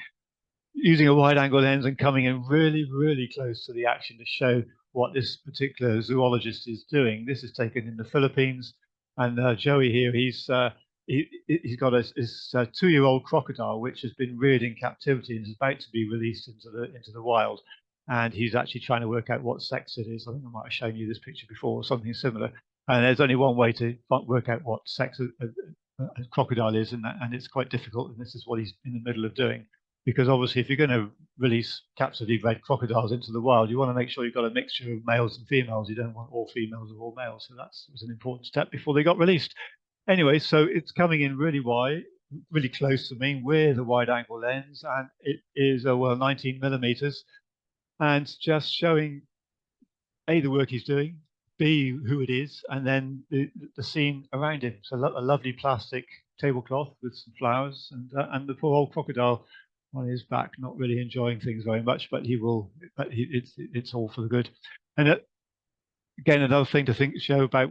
Using a wide angle lens and coming in really, really close to the action to show what this particular zoologist is doing. This is taken in the Philippines, and Joey here, he's got his 2-year-old crocodile, which has been reared in captivity and is about to be released into the wild. and he's actually trying to work out what sex it is. I think I might have shown you this picture before or something similar. And there's only one way to work out what sex a crocodile is, and it's quite difficult. And this is what he's in the middle of doing, because obviously, if you're going to release captively bred crocodiles into the wild, you want to make sure you've got a mixture of males and females. You don't want all females or all males. So that was an important step before they got released. Anyway, so it's coming in really wide, really close to me with a wide-angle lens, and it is well 19 millimeters, and just showing A, the work he's doing, B, who it is, and then the scene around him. So a lovely plastic tablecloth with some flowers, and the poor old crocodile on his back, not really enjoying things very much, but he will. But it's all for the good. And again, another thing to show about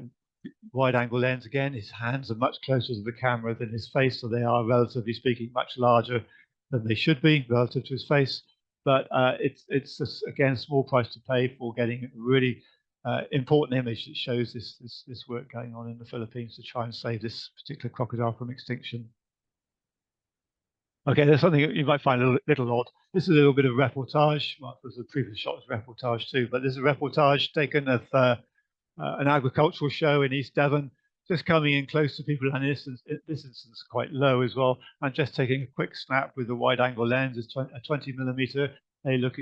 wide-angle lens. Again, his hands are much closer to the camera than his face, so they are, relatively speaking, much larger than they should be relative to his face. But it's just, again, a small price to pay for getting a really important image that shows this work going on in the Philippines to try and save this particular crocodile from extinction. Okay, there's something you might find a little odd. This is a little bit of reportage. Well, there's a previous shot was reportage too, but there's a reportage taken of an agricultural show in East Devon, just coming in close to people, and this instance quite low as well, and just taking a quick snap with a wide-angle lens. It's a 20 millimeter. They look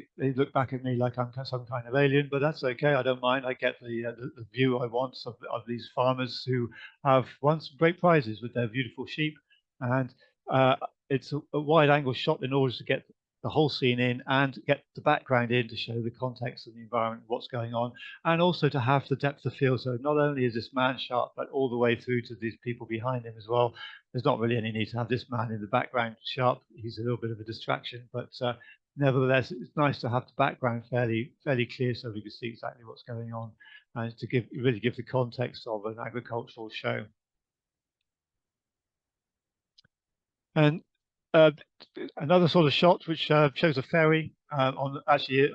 back at me like I'm some kind of alien, but that's okay. I don't mind. I get the view I want of these farmers who have won some great prizes with their beautiful sheep, and it's a wide-angle shot in order to get the whole scene in and get the background in to show the context of the environment, what's going on, and also to have the depth of field. So not only is this man sharp, but all the way through to these people behind him as well. There's not really any need to have this man in the background sharp. He's a little bit of a distraction, but nevertheless, it's nice to have the background fairly clear so we can see exactly what's going on, and to really give the context of an agricultural show. And another sort of shot which shows a ferry on actually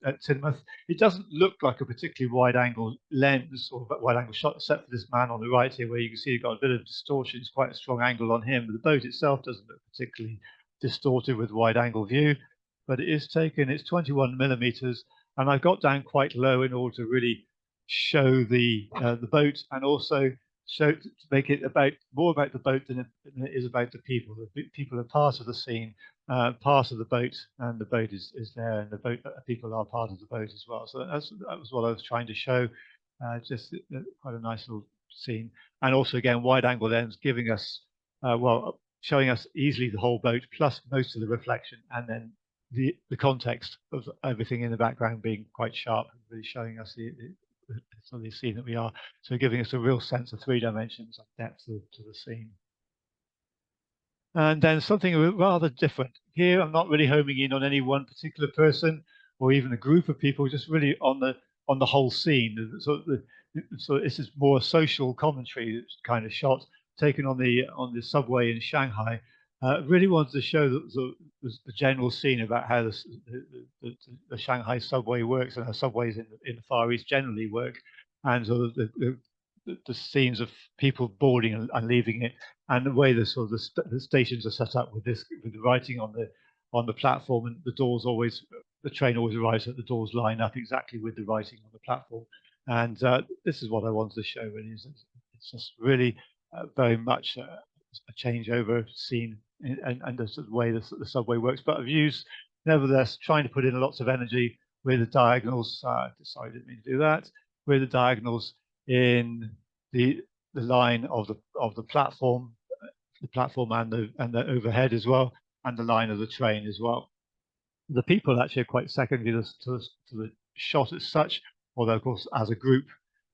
at Tidmouth. It doesn't look like a particularly wide-angle lens or wide-angle shot, except for this man on the right here, where you can see you've got a bit of distortion. It's quite a strong angle on him. The boat itself doesn't look particularly distorted with wide-angle view, but it is taken. It's 21 millimeters, and I've got down quite low in order to really show the boat, and also to make it more about the boat than it is about the people. The people are part of the scene, part of the boat, and the boat is there, and the people are part of the boat as well. So that was what I was trying to show. Just quite a nice little scene, and also again wide-angle lens giving us showing us easily the whole boat plus most of the reflection, and then the context of everything in the background being quite sharp, really showing us the scene that we are, so giving us a real sense of 3 dimensions of depth to the scene. And then something rather different. Here, I'm not really homing in on any one particular person or even a group of people, just really on the whole scene. So this is more social commentary kind of shot taken on the subway in Shanghai. Really wanted to show the general scene about how the Shanghai subway works and how subways in the Far East generally work, and sort of the scenes of people boarding and leaving it, and the way the stations are set up with the writing on the platform, and the train always arrives at the doors line up exactly with the writing on the platform. And this is what I wanted to show. Really, it's just really very much a changeover scene and the way the subway works. But I've used, nevertheless, trying to put in lots of energy with the diagonals. Sorry, I didn't mean to do that. With the diagonals in the line of the platform and the overhead as well, and the line of the train as well. The people actually are quite secondary to the shot as such, although of course as a group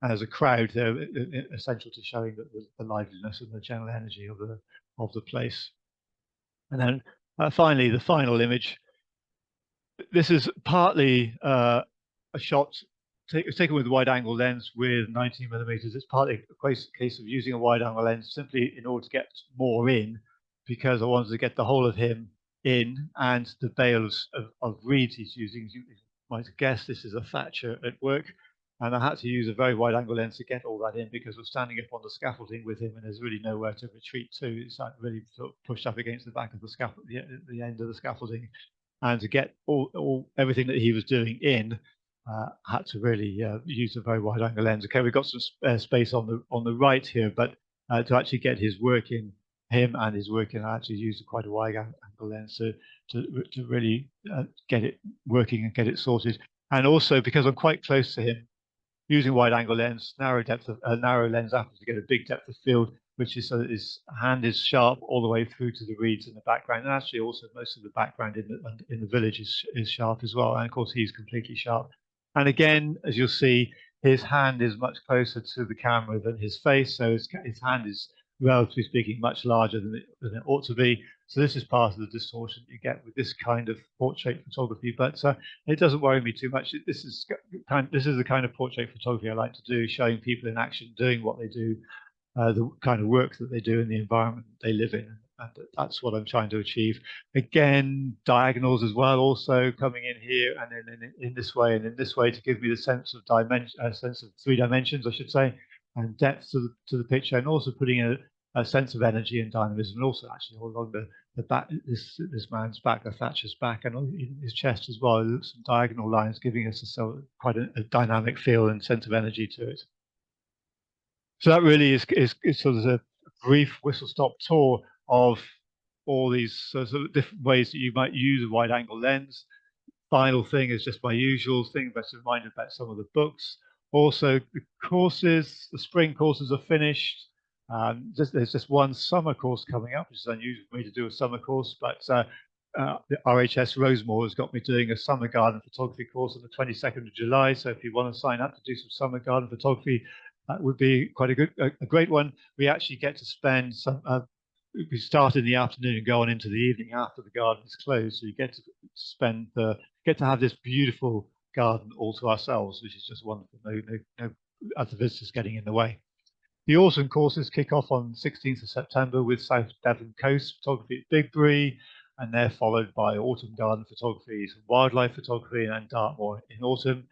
and as a crowd they're essential to showing the liveliness and the general energy of the place. And then finally, the final image. This is partly a shot taken with a wide-angle lens with 19 millimeters. It's partly a case of using a wide-angle lens simply in order to get more in, because I wanted to get the whole of him in, and the bales of reeds he's using. You might guess this is a thatcher at work, and I had to use a very wide-angle lens to get all that in, because we're standing up on the scaffolding with him, and there's really nowhere to retreat to. It's like really sort of pushed up against the back of the scaffold, the end of the scaffolding. and to get everything that he was doing in, had to really use a very wide-angle lens. Okay, we've got some space on the right here, but to actually get his work in, him and his work in, I actually used quite a wide-angle lens to really get it working and get it sorted. And also because I'm quite close to him, using wide-angle lens, narrow lens aperture to get a big depth of field, which is so that his hand is sharp all the way through to the reeds in the background, and actually also most of the background in the village is sharp as well. And of course, he's completely sharp. And again, as you'll see, his hand is much closer to the camera than his face, so his hand is, relatively speaking, much larger than it ought to be. So this is part of the distortion you get with this kind of portrait photography, but it doesn't worry me too much. This is the kind of portrait photography I like to do, showing people in action doing what they do, the kind of work that they do in the environment they live in, and that's what I'm trying to achieve. Again, diagonals as well, also coming in here and then in this way and in this way to give me the sense of dimension, sense of 3 dimensions, I should say, and depth to the picture, and also putting a sense of energy and dynamism, and also actually all along the back, this man's back, the Thatcher's back, and his chest as well. Some diagonal lines giving us quite a dynamic feel and sense of energy to it. So that really is sort of a brief whistle-stop tour of all these sort of different ways that you might use a wide-angle lens. Final thing is just my usual thing, but to remind you about some of the books. Also, the courses, the spring courses are finished. There's just one summer course coming up, which is unusual for me to do a summer course, but the RHS Rosemore has got me doing a summer garden photography course on the 22nd of July. So if you want to sign up to do some summer garden photography, that would be quite a great one. We actually get to spend some, we start in the afternoon and go on into the evening after the garden is closed. So you get to have this beautiful garden all to ourselves, which is just wonderful. No other visitors getting in the way. The autumn courses kick off on 16th of September with South Devon Coast photography at Bigbury, and they're followed by autumn garden photography, some wildlife photography, and then Dartmoor in autumn.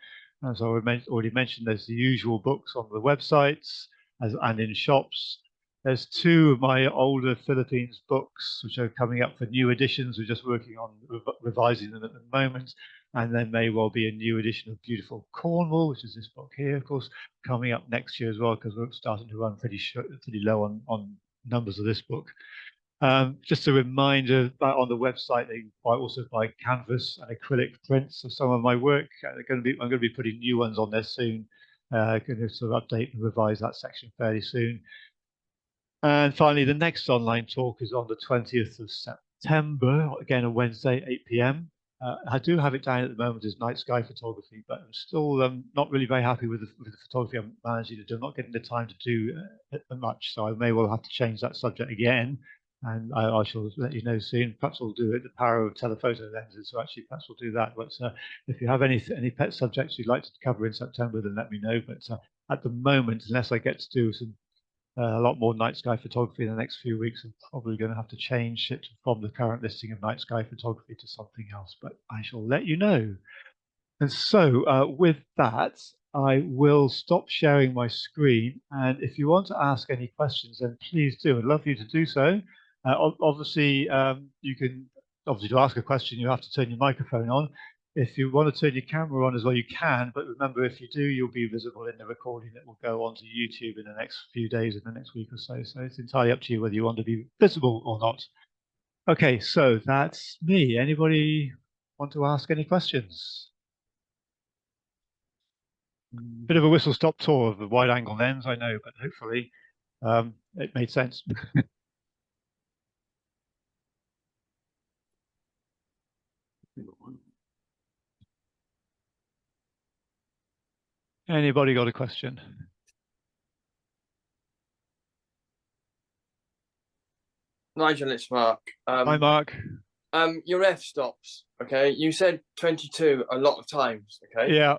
As I already mentioned, there's the usual books on the websites and in shops. There's 2 of my older Philippines books, which are coming up for new editions. We're just working on revising them at the moment. And there may well be a new edition of Beautiful Cornwall, which is this book here, of course, coming up next year as well, because we're starting to run pretty low on numbers of this book. Just a reminder that on the website, they also buy canvas and acrylic prints of some of my work. I'm going to be putting new ones on there soon. Going to sort of update and revise that section fairly soon. And finally, the next online talk is on the 20th of September, again on Wednesday, 8 p.m. I do have it down at the moment as night sky photography, but I'm still not really very happy with the photography I'm managing to do. I'm not getting the time to do much, so I may well have to change that subject again. And I shall let you know soon. Perhaps we'll do it, the power of telephoto lenses. So actually, perhaps we'll do that. But if you have any pet subjects you'd like to cover in September, then let me know. But at the moment, unless I get to do a lot more night sky photography in the next few weeks, I'm probably going to have to change it from the current listing of night sky photography to something else, but I shall let you know. And so with that, I will stop sharing my screen. And if you want to ask any questions, then please do. I'd love you to do so. Obviously, you can, to ask a question, you have to turn your microphone on. If you want to turn your camera on as well, you can, but remember, if you do, you'll be visible in the recording that will go onto YouTube in the next few days, in the next week or so. So it's entirely up to you whether you want to be visible or not. Okay, so that's me. Anybody want to ask any questions? Bit of a whistle-stop tour of the wide-angle lens, I know, but hopefully it made sense. Anybody got a question? Nigel, it's Mark. Hi, Mark. Your f-stops, okay? You said 22 a lot of times, okay? Yeah.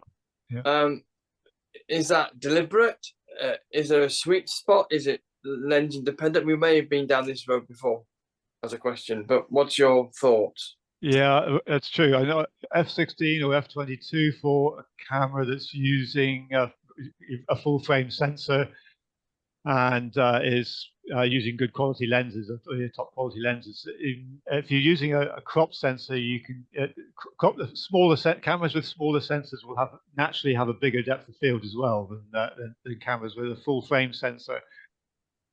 Is that deliberate? Is there a sweet spot? Is it lens independent? We may have been down this road before as a question, but what's your thoughts? Yeah, that's true. I know f16 or f22 for a camera that's using a full frame sensor and is using good quality lenses, top quality lenses. If you're using a crop sensor, you can crop the smaller cameras with smaller sensors will naturally have a bigger depth of field as well than cameras with a full frame sensor.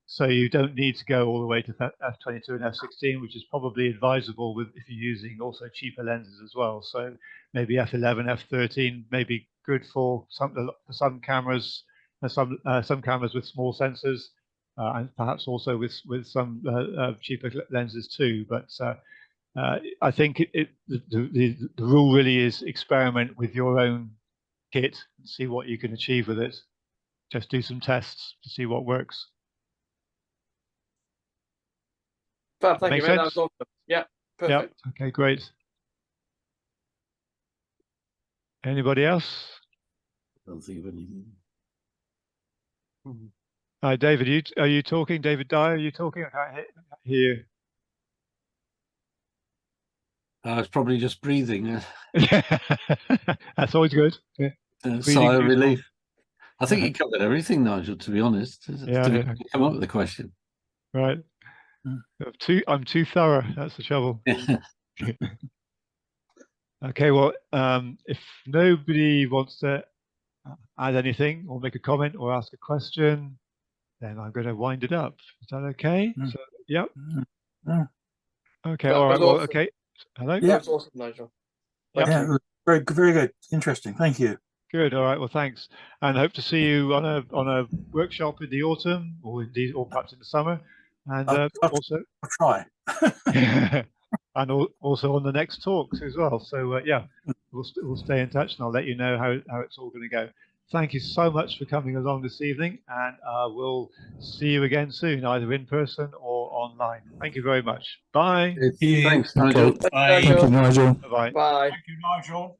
So you don't need to go all the way to f22 and f16, which is probably advisable if you're using also cheaper lenses as well. So maybe f11, f13 may be good for some cameras, some cameras with small sensors, and perhaps also with some cheaper lenses too. But I think the rule really is experiment with your own kit and see what you can achieve with it. Just do some tests to see what works. Well, thank you, mate. That was awesome. Yeah, perfect. Yeah. Okay, great. Anybody else? I don't think of anything. Hi, David. Are you talking? David Dyer, are you talking? I can't hear you. I was probably just breathing. That's always good. Yeah. Sigh of relief. I think you covered everything, Nigel, to be honest. To come up with a question. Right. I'm too thorough. That's the trouble. Okay, well, if nobody wants to add anything or make a comment or ask a question, then I'm going to wind it up. Is that okay? So, yeah. Okay. All right. Well, okay. Hello. Yeah, that's awesome, Nigel. Yeah, very good. Interesting. Thank you. Good. All right. Well, thanks, and hope to see you on a workshop in the autumn, or indeed, or perhaps in the summer, and also I'll try. and also on the next talks as well. So yeah, we'll stay in touch, and I'll let you know how it's all going to go. Thank you so much for coming along this evening, and we'll see you again soon, either in person or online. Thank you very much. Bye. Thanks, Nigel. Bye. Thank you, Nigel. Bye. Bye. Thank you, Nigel.